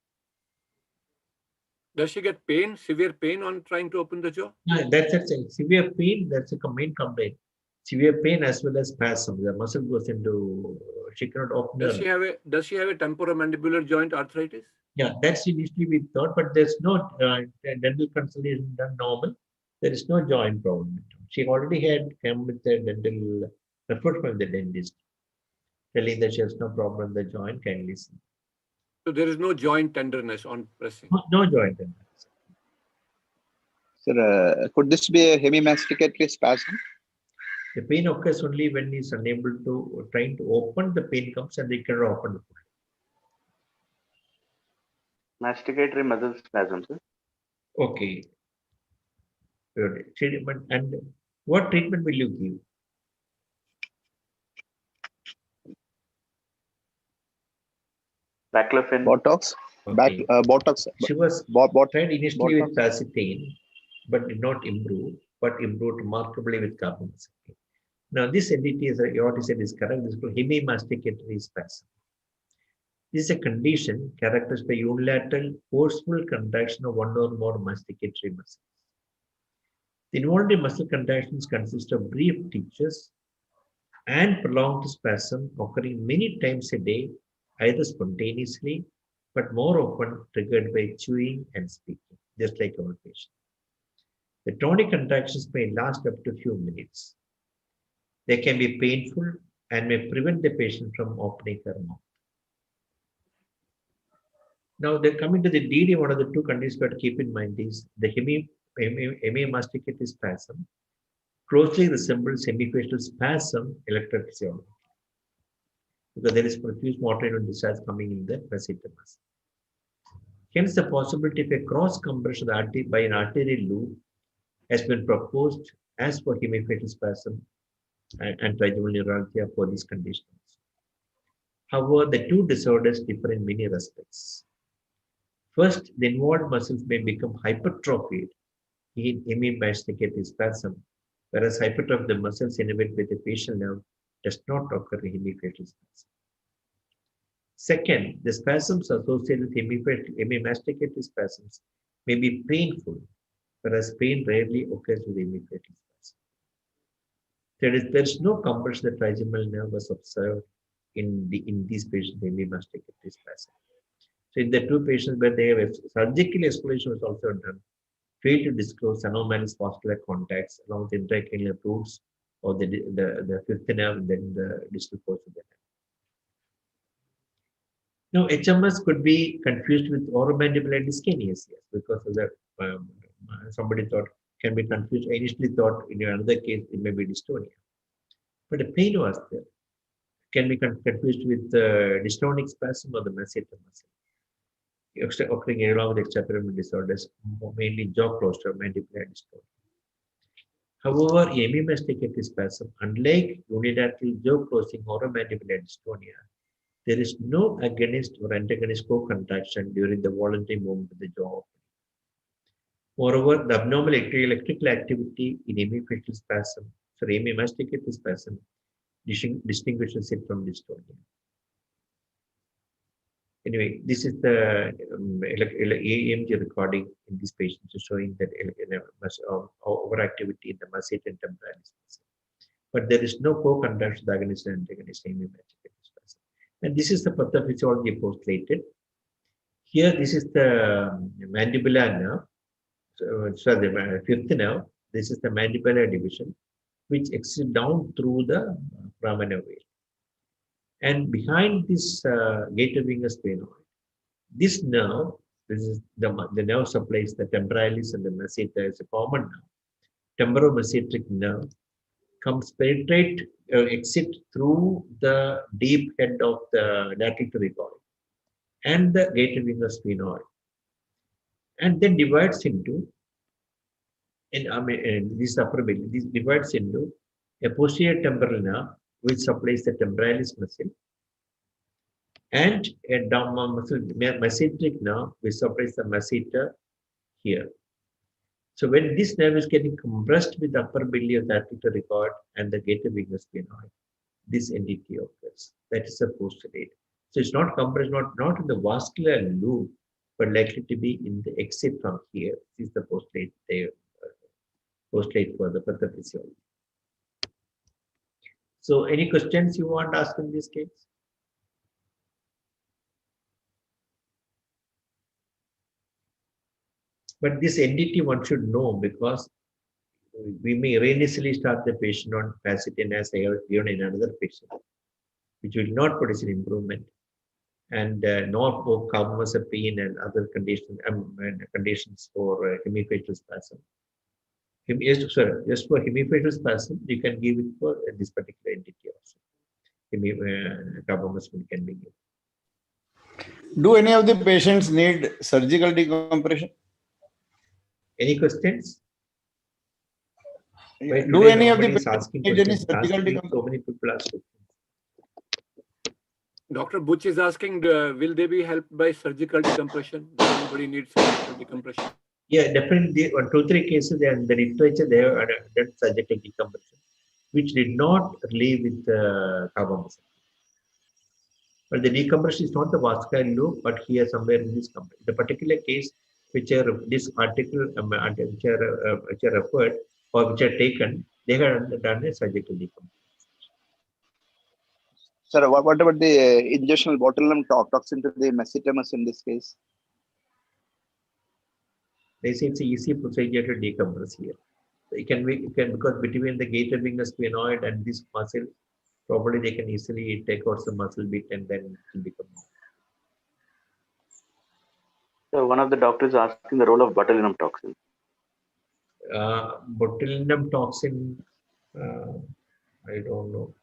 Does she get pain, severe pain on trying to open the jaw? That's it. Severe pain, that's a main complaint. Severe pain as well as spasm. The muscle goes into, she cannot open Does her. Does she have a temporomandibular joint arthritis? Yeah, that's initially we thought, but there's no dental consultation done normal. There is no joint problem. She already had come with the dental report from the dentist, telling that she has no problem with the joint. Kindly see. So there is no joint tenderness on pressing. No joint tenderness. Sir, could this be a hemimasticatory spasm? The pain occurs only when he is unable to, trying to open, the pain comes and they cannot open the foot. masticatory muscle spasm, sir. Okay. Good. Treatment. And what treatment will you give? Baclofen. Botox? Okay. Botox. She was tried initially with Pacitane, but did not improve, but improved remarkably with carbamazepine. Now, this entity, is what you said is correct. This is called hemimasticatory spasm. This is a condition characterized by unilateral forceful contraction of one or more masticatory muscles. The involuntary muscle contractions consist of brief twitches and prolonged spasm occurring many times a day, either spontaneously, but more often triggered by chewing and speaking, just like our patient. The tonic contractions may last up to a few minutes. They can be painful and may prevent the patient from opening her mouth. Now, they're coming to the DD. One of the two conditions you have to keep in mind is the hemimasticatory spasm closely resembles hemifacial spasm electrophysiology, because there is profuse motor neuron discharge coming in the masseter muscle. Hence, the possibility of a cross compression by an arterial loop has been proposed as for hemifacial spasm and trigeminal neuralgia for these conditions. However, the two disorders differ in many respects. First, the involved muscles may become hypertrophied in hemimasticatory spasm, whereas hypertrophy of the muscles innervated by the facial nerve does not occur in hemifacial spasm. Second, the spasms associated with hemimasticatory spasms may be painful, whereas pain rarely occurs with hemifacial spasm. There is no compression of the trigeminal nerve was observed in these patients with hemimasticatory spasm. So in the two patients where they have surgical exploration was also done, failed to disclose anomalous vascular contacts along with intracranial roots or the fifth nerve and then the distal portion of the nerve. Now, HMS could be confused with oromandibular dyskinesia because of the somebody thought can be confused. I initially thought in another case it may be dystonia, but the pain was there. Can be confused with dystonic spasm or the masseter muscle, occurring along with extrapyramidal disorders, mainly jaw closure, mandibular dystonia. However, hemimasticatory spasm, unlike unilateral jaw closing or mandibular dystonia, there is no agonist or antagonist co-contraction during the voluntary movement of the jaw. Moreover, the abnormal electrical activity in hemifacial spasm, hemimasticated spasm, distinguishes it from dystonia. Anyway, this is the EMG recording in these patients showing that overactivity in the masseter and temporalis muscle. But there is no co-conduction of the agonist and antagonist hemimasticated spasm. And this is the pathophysiology postulated. Here, this is the mandibular nerve. So the fifth nerve, this is the mandibular division, which extends down through the foramen vein. And behind this gator vingus sphenoid, this nerve, this is the nerve supplies the temporalis and the masseter is a common nerve. Temporomasseteric nerve comes penetrate, exit through the deep head of the lateral pterygoid and the gator vingus sphenoid, and then divides into, this upper belly, this divides into a posterior temporal nerve, which supplies the temporalis muscle, and a down masseteric nerve, which supplies the masseter here. So when this nerve is getting compressed with the upper belly of the lateral pterygoid and the gator vingus sphenoid, this entity occurs. That is a postulate. So it's not compressed, not in the vascular loop, but likely to be in the exit from here. This is the postulate there. Postulate for the pathophysiology. So any questions you want to ask in this case? But this entity one should know, because we may erroneously start the patient on Facetin as I have given in another patient, which will not produce an improvement, and not for carbamazepine and other conditions for hemifacial spasm. Just for hemifacial spasm, you can give it for this particular entity also. Carbamazepine can be given. Do any of the patients need surgical decompression? Any questions? Do any of the patients patients need any surgical decompression? So many people ask questions. Dr. Butch is asking, will they be helped by surgical decompression? Does anybody need surgical decompression? Yeah, definitely. On 2-3 cases, in the literature, they have done surgical decompression, which did not relieve with carbamazepine. But the decompression is not the vascular loop, but here somewhere in this company. The particular case which this article which are referred or which are taken, they have done a surgical decompression. Sir, what about the ingestional botulinum toxin to the masseter in this case? They say it's an easy procedure to decompress here. So you can because between the gator vingus sphenoid and this muscle, probably they can easily take out some muscle bit and then it will become. So one of the doctors asking the role of botulinum toxin. Botulinum toxin, I don't know.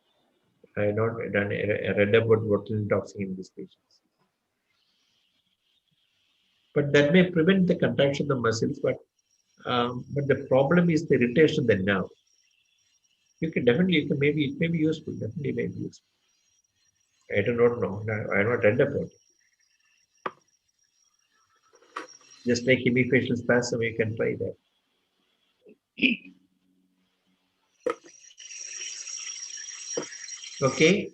I have not read about botulinum toxin in these patients. But that may prevent the contraction of the muscles, but the problem is the irritation of the nerve. It may be useful, definitely may be useful. I do not know. I have not read about it. Just like hemifacial spasm, you can try that. Okay.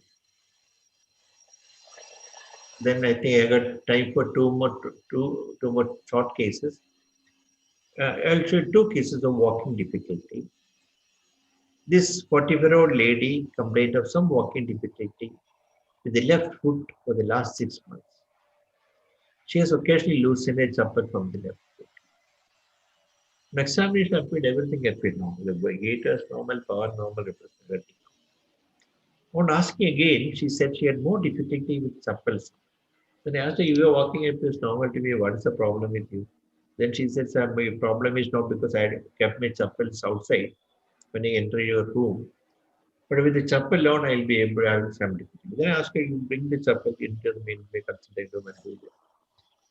Then I think I got time for two more short cases. I'll show 2 cases of walking difficulty. This 44-year-old lady complained of some walking difficulty with the left foot for the last 6 months. She has occasionally loosened a chappal from the left foot. An examination appeared everything appeared normal. The gait was normal, power normal, representative. On asking again, she said she had more difficulty with chappals. Then I asked her, you were walking, it was normal to me, what is the problem with you? Then she said, sir, my problem is not because I had kept my chappals outside when I enter your room. But with the chappal on, I'll be able to have some difficulty. Then I asked her, you bring the chappal into the main consulting room and do that.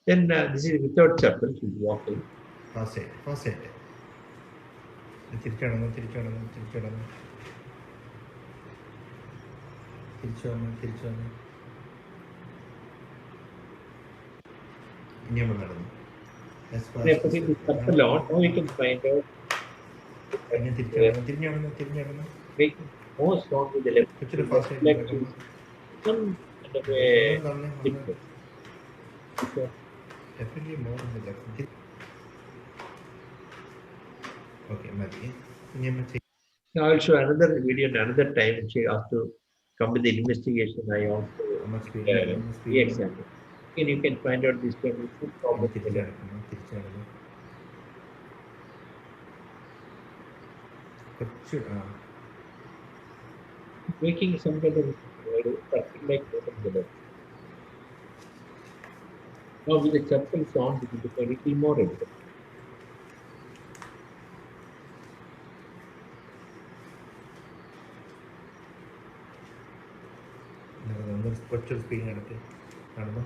Then this is without chappal, she's walking. Fast it. ഇനി നമ്മൾ നടന്നു As fast They as put in the possible. supple on. Now you can find out പിന്നെ തിരിഞ്ഞാടുന്നു making more strong with the left. ഇച്ചിരി The left fast ആയിട്ട് leg നടക്കുന്നു is some kind of a ഒന്നുകൂടെ തന്നെ ഒന്ന് thickness. Definitely more in the left okay മതി ഇനി നമ്മൾ Now I'll show another video and another time when she asked to come with the investigation. I also re-examine. And you can find out this kind of problem. തിരിച്ചടക്കണം കുറച്ച് Making some kind of something like that on the left. Now with the chappals on, it will become a little more evident. കുറച്ചൊരു speed നടത്തി നടന്നു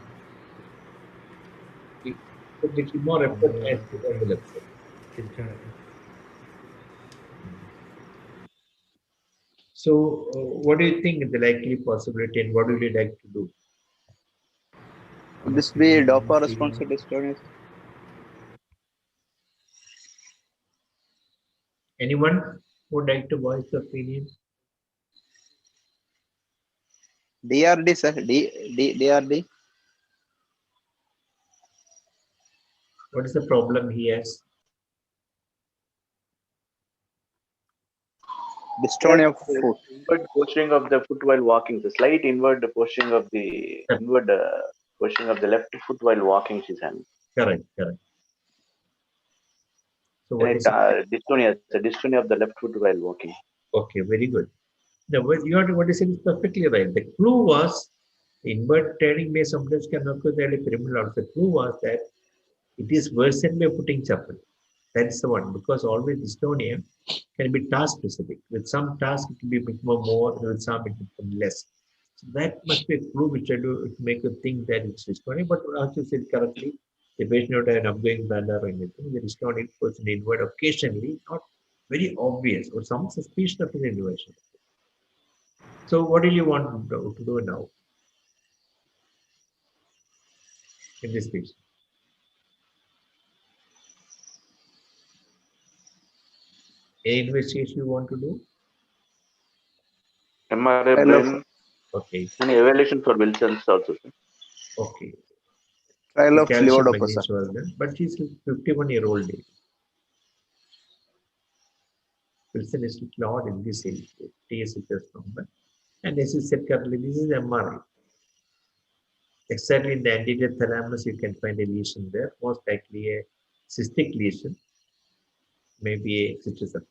Put a little more effort as to on the left side. തിരിച്ചടക്കും So, what do you think is the likely possibility, and what would you like to do? Would this be DOPA responsive dystonia? Anyone would like to voice their opinion? DRD, sir. DRD. What is the problem he has? Dystonia of foot. Inward posturing of the foot while walking. The slight inward posturing of the inward posturing of the left foot while walking. She's having. Correct. So what is dystonia? The dystonia of the left foot while walking. Okay, very good. Now, what you said is perfectly right. The clue was inward turning may sometimes can occur there in pyramidal also. The clue was that it is worsened by putting chappal. That's the one, because always dystonia can be task specific. With some task it will be more, with some it will become less. So that must be a clue which I do to make you think that it's dystonia. But as you said correctly, the patient would have an upgoing bladder or anything. The dystonia person inward occasionally, not very obvious, or some suspicion of an inversion. So what do you want to do now in this case? Any investigation you want to do? MRI brain. Okay. And evaluation for Wilson's also. Sir. Okay. Trial of Calcium levodopa, sir. was done, but she's a 51-year-old lady. Wilson is not in this age. TSHS number. And as you said correctly, this is MRI. Exactly in the anterior thalamus, you can find a lesion there, most likely a cystic lesion, maybe a cysticercosis.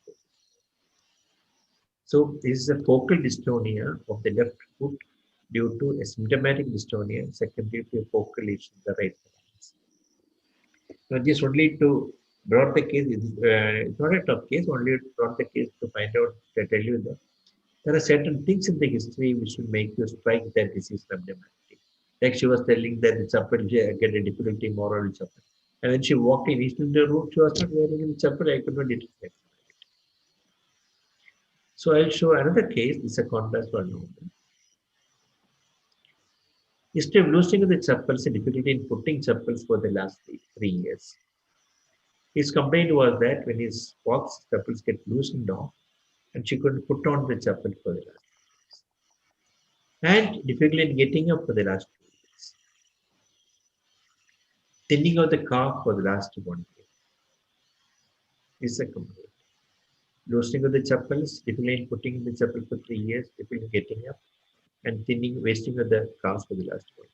So this is a focal dystonia of the left foot due to a symptomatic dystonia secondary to a focal lesion in the right thalamus. Now this only to brought the case, it's not a tough case, only brought the case to find out, to tell you that there are certain things in the history which will make you strike that this is symptomatic. Like she was telling that the chappal get a difficulty more on chappal. And when she walked in the room, she was not wearing any chappal, I could not detect it. So I'll show another case, this is a contrast for normal. Instead of losing the chappals and difficulty in putting chappals for the last 3 years. His complaint was that when his walks, chappals get loosened off and she couldn't put on the chappal for the last 3 years. And difficulty in getting up for the last 2 years. Thinning of the calf for the last 1 year. This is a complaint. Loosening of the chappals, difficulty in putting in the chappal for 3 years, difficulty in getting up, and thinning, wasting of the calves for the last 1 year.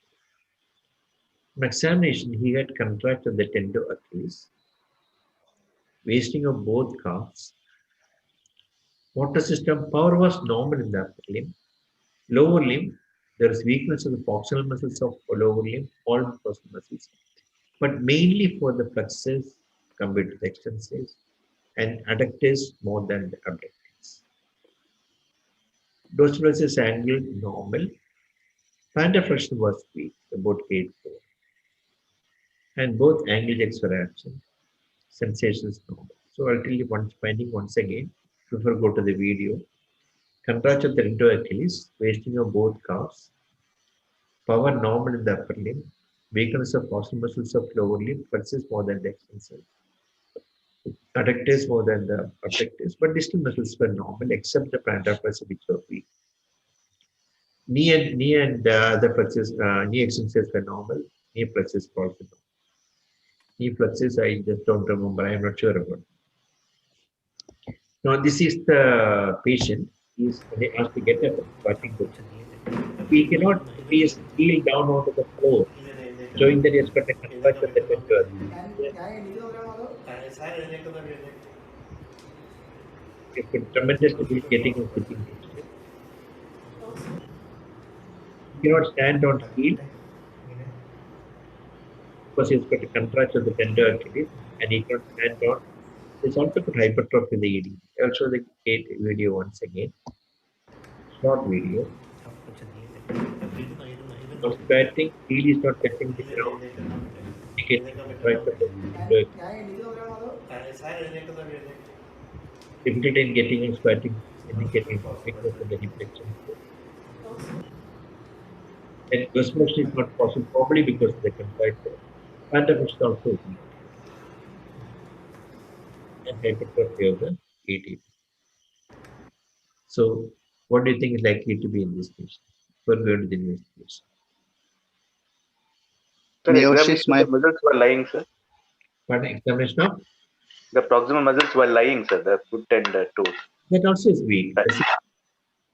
On examination, he had contracted the tendo Achilles, wasting of both calves. Motor system power was normal in the upper limb. Lower limb, there is weakness of the proximal muscles of lower limb, all proximal muscles, but mainly for the flexors compared to the extensors, and adductors more than the abductors. Dorsal angle normal. Plantar flexion was weak, about 8-4. And both angle jacks were absent. Sensations normal. So I'll tell you finding once again, before go to the video. Contraction of the tendo Achilles, wasting of both calves. Power normal in the upper limb. weakness of posterior muscles of lower limb, flexors more than the extensors, adductors more than the abductors, but distal muscles were normal except the plantar flexor which were weak. Knee and the flexors, knee extensors were normal, knee flexors were also normal. Knee flexors, I just don't remember, I am not sure about. Now, this is the patient. He is asked to get up and squatting position. He cannot put his heel down onto the floor, showing that he has got a contraction of the tendon. He put tremendous difficulty getting his sitting posture. He cannot stand on heel because he has got a contraction of the tendon Achilles, and he cannot stand on. There's also got hypertrophy in the ED. I'll show the video once again. Short video. Now squatting, heel is not touching the ground. Difficulty in getting and squatting, indicating weakness in the hip flexion. And breast motion is not possible, probably because of the contraction. Plantar flexor also is weak. And hypertrophy of the ED. So, what do you think is likely to be in this patient? We're going to the investigation. So the examination of the muscles were lying, sir. Pardon, examination of? The proximal muscles were lying, sir, the foot and the toes. That also is weak.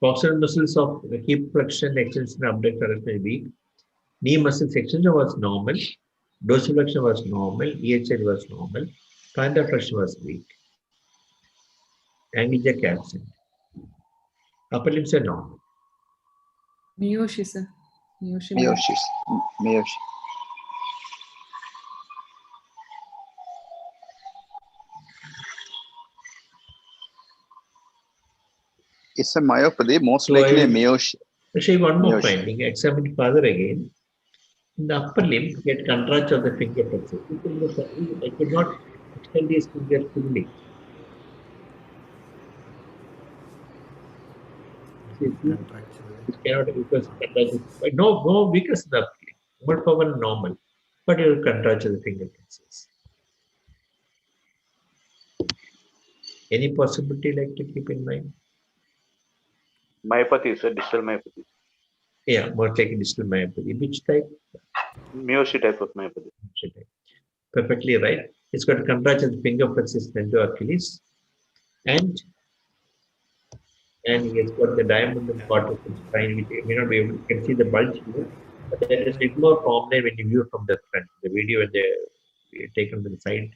Proximal muscles of the hip flexion, extension, abductor are weak. Knee muscle extension was normal. Dorsiflexion was normal. EHL was normal. Plantar flexion was weak. Angle jack absent. Upper limbs are normal. Miyoshi, sir. Miyoshi. Miyoshi. It's a myopathy, most likely a Miyoshi. Actually, one more finding. Examine further again. In the upper limb, get contraction of the finger flexor. I could not extend his finger fully. It cannot because no weakness in the upper limb. More power normal, but you will contract the finger flexors. Any possibility like to keep in mind? Myopathy, sir, distal myopathy. Yeah, more like distal myopathy. Which type? Miyoshi type of myopathy. Perfectly right. It's got a contraction of the finger flexors tendon Achilles, and he has got the diamond part of the spine, which you may not be able to can see the bulge here, but that is a little more prominent when you view from the front. The video and the taken from the side.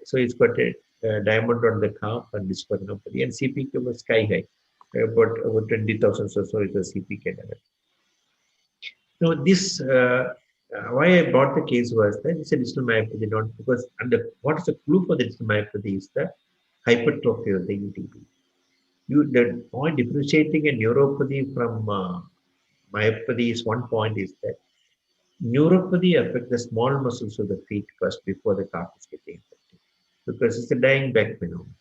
So it's got a diamond on the calf and dyspareuropathy, and CPK was sky high. About 20,000 or so is the CPK level. Now this, why I brought the case was that it's a distal myopathy, not because what is the clue for the distal myopathy is the hypertrophy of the ETP. The point differentiating a neuropathy from myopathy is one point is that neuropathy affects the small muscles of the feet first before the calf is getting infected because it's a dying back phenomenon.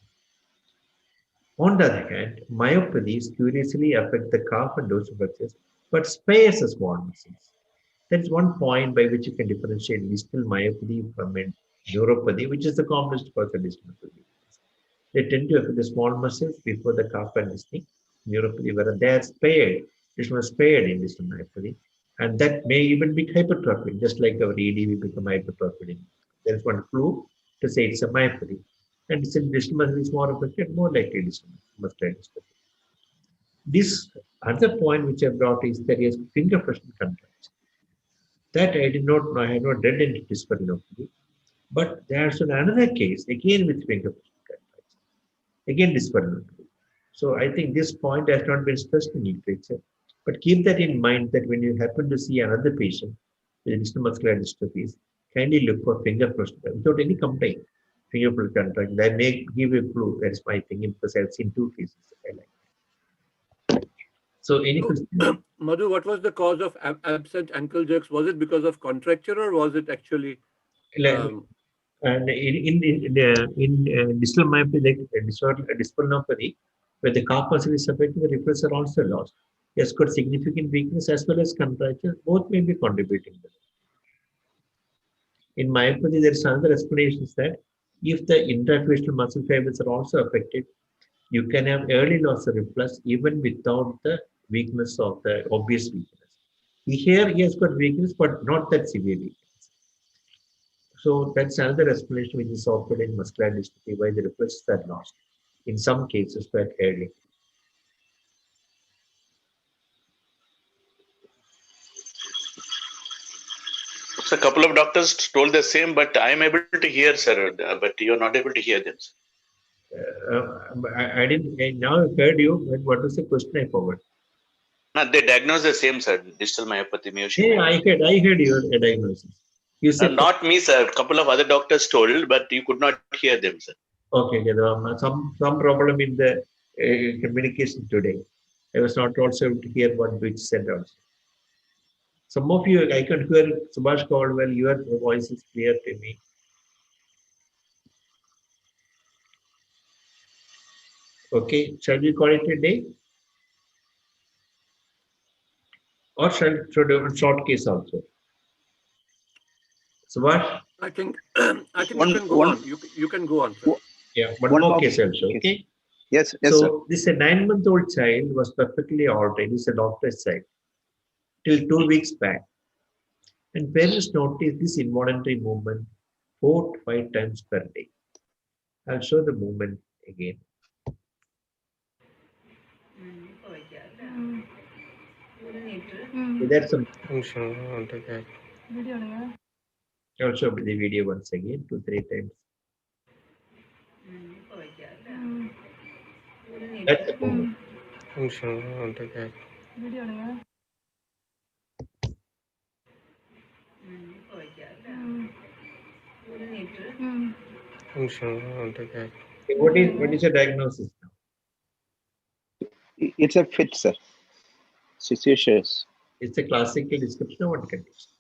On the other hand, myopathies curiously affect the calf and dorsiflexors, but spares the small muscles. That is one point by which you can differentiate distal myopathy from a neuropathy, which is the commonest cause of distal myopathy. They tend to affect the small muscles before the calf and distal neuropathy, where they are spared. This was spared in distal myopathy, and that may even be hypertrophic, just like our ED become hypertrophic. There is one clue to say it's a myopathy. And distal muscle is more affected, more likely distal muscular dystrophy. This other point which I brought is that he has finger flexion contraction. That I did not know, I had not read into dyspareuropathy. But there's another case, again with finger flexion contraction. Again dyspareuropathy. So I think this point has not been stressed in literature. But keep that in mind that when you happen to see another patient with distal muscular dystrophies, kindly look for finger flexion without any complaint. Finger flexion contraction. That may give you a clue. That's my thinking because I've seen two cases I like. So, any question? Madhu, what was the cause of absent ankle jerks? Was it because of contracture or was it actually? And in distal myopathy, dyspareuropathy, where the calf muscle is affected, the reflexes are also lost. He has got significant weakness as well as contraction. Both may be contributing to that. In myopathy, there is another explanation is that if the intrafacial muscle fibers are also affected, you can have early loss of reflex even without the weakness of the obvious weakness. Here, he has got weakness, but not that severe weakness. So that's another explanation which is offered in muscular dystrophy, why the reflexes are lost in some cases quite early. So a couple of doctors told the same, but I am able to hear, sir, but you are not able to hear them, sir. I didn't. I now heard you, but what was the question? I forgot. No, they diagnosed the same, sir. Distal myopathy, Miyoshin Yeah, myopathy. I heard your diagnosis. You said Not me, sir. A couple of other doctors told, but you could not hear them, sir. okay. There was some problem in the communication today. I was not also able to hear what which said also. Some of you, I can hear Subhash Caldwell. Your voice is clear to me. Okay, shall we call it a day? Or should do a short case also? Subhash? I think you can go on. You can go on, sir. Yeah, one more case also, okay? Yes, yes, so sir. this a 9-month-old child was perfectly all right. This is a doctor's child till 2 weeks back. And parents noticed this involuntary movement 4 to 5 times per day. I'll show the movement again. That's some. I'll show the video once again, 2-3 times. That's the movement. What is your diagnosis now? It's a fit, sir. Seizures. It's a classical description of what condition.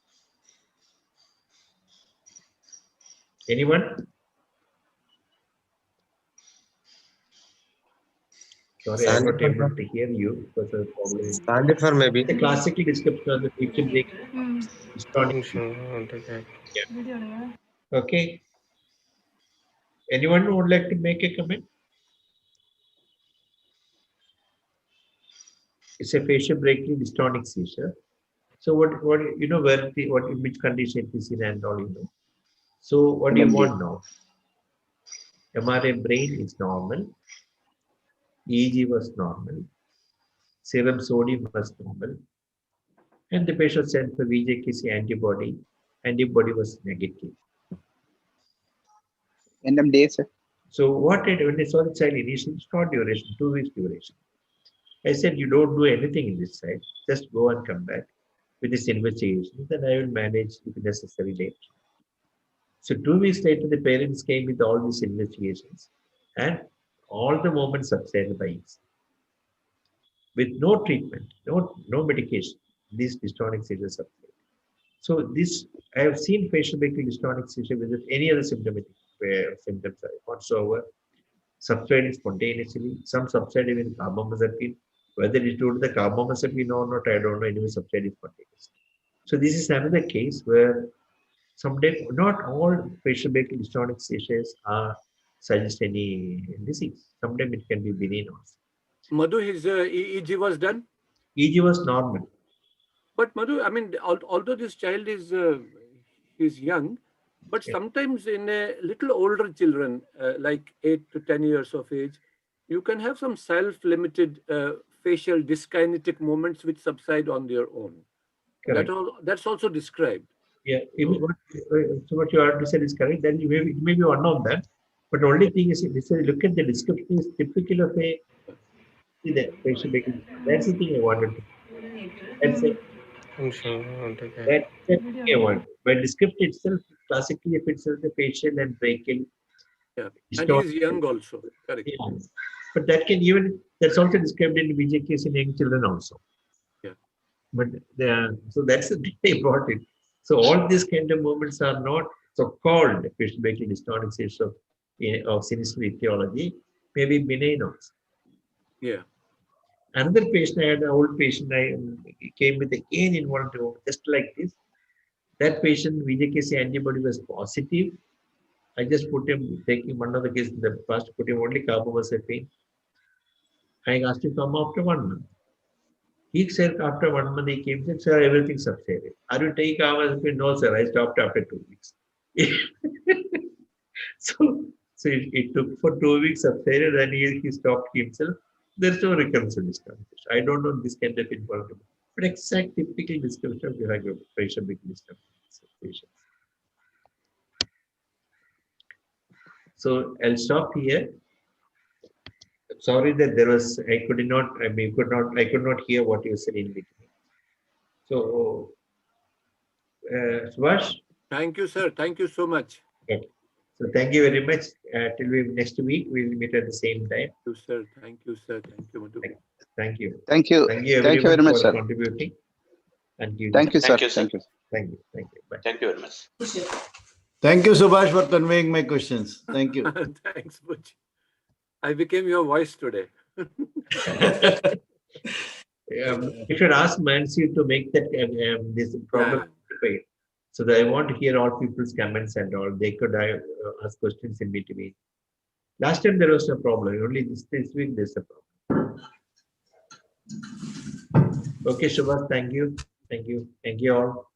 Anyone? Sorry, I'm not able to hear you because of the problem. Sandifer maybe. The classical description of the feature break. Yeah. Okay. Anyone who would like to make a comment? It's a facial breaking dystonic seizure. So what you know where the what in which condition it is in and all you know. So what do you want now? MRI brain is normal. EEG was normal. Serum sodium was normal. And the patient sent for VJKC antibody. Antibody was negative. NMDA, sir. So what did when I saw the child initially, short duration, 2 weeks duration. I said, you don't do anything in this side. Just go and come back with this investigation. Then I will manage if necessary later. So 2 weeks later, the parents came with all these investigations and all the movements subsided by ease. With no treatment, no medication, these dystonic seizures subside. So this, I have seen facial breaking dystonic seizure without any other symptomatic symptoms whatsoever. Subsided spontaneously, some subsided with carbamazepine. Whether it's due to the carbamazepine or not, I don't know. Anyway, subsided spontaneously. So this is another case where someday not all facial breaking dystonic seizures suggest any disease. Sometimes it can be benign also. Madhu, his EEG was done? EEG was normal. But Madhu, I mean, although this child is young, but sometimes in a little older children, like 8 to 10 years of age, you can have some self-limited facial dyskinetic moments which subside on their own. Correct. That's also described. Yeah, so what you already said is correct. Then it may be one of them. But the only thing is, look at the description is typical of a see that facial breaking. That's the thing I wanted to. That's it. That's the thing I want. But description itself classically if it's the facial and brachial. Yeah, and he's young also. Correct. Yeah. But that can even that's also described in VJ case in young children also. Yeah. But so that's the thing about it. So all these kind of movements are not so-called facial breaking dystonic seizures of sinister etiology, maybe benign also. Yeah. Another patient, I had an old patient, I came with again involuntary movement, just like this. That patient, VJKC antibody was positive. I just put him, taking one of the cases in the past, put him only carbamazepine. I asked him to come after 1 month. He said after 1 month he came and said, sir, everything subsided. Are you taking carbamazepine? No, sir, I stopped after 2 weeks. so it took for 2 weeks subsided and he stopped himself. There's no recurrence of this condition. I don't know this kind of involvement. But exact typical description of the facial big patients. So I'll stop here. Sorry that there was I could not hear what you said in between. So Subhash. Thank you, sir. Thank you so much. Okay. So thank you very much. Till next week we'll meet at the same time. Thank you, sir. Thank you, sir. Thank you, Madhu. Thank you. Thank you. Thank you Thank you very much, for sir. contributing. And you. Thank you, sir. Thank you, sir. Thank you. Thank you. Thank you. Bye. Thank you very much. Thank you, Subhash, for conveying my questions. Thank you. Thanks, Butch. I became your voice today. You should ask Mansi to make that this problem right. So that I want to hear all people's comments and all. They could ask questions in between. Last time there was no problem. Only this week there's a problem. Okay, Subhash, thank you. Thank you. Thank you all.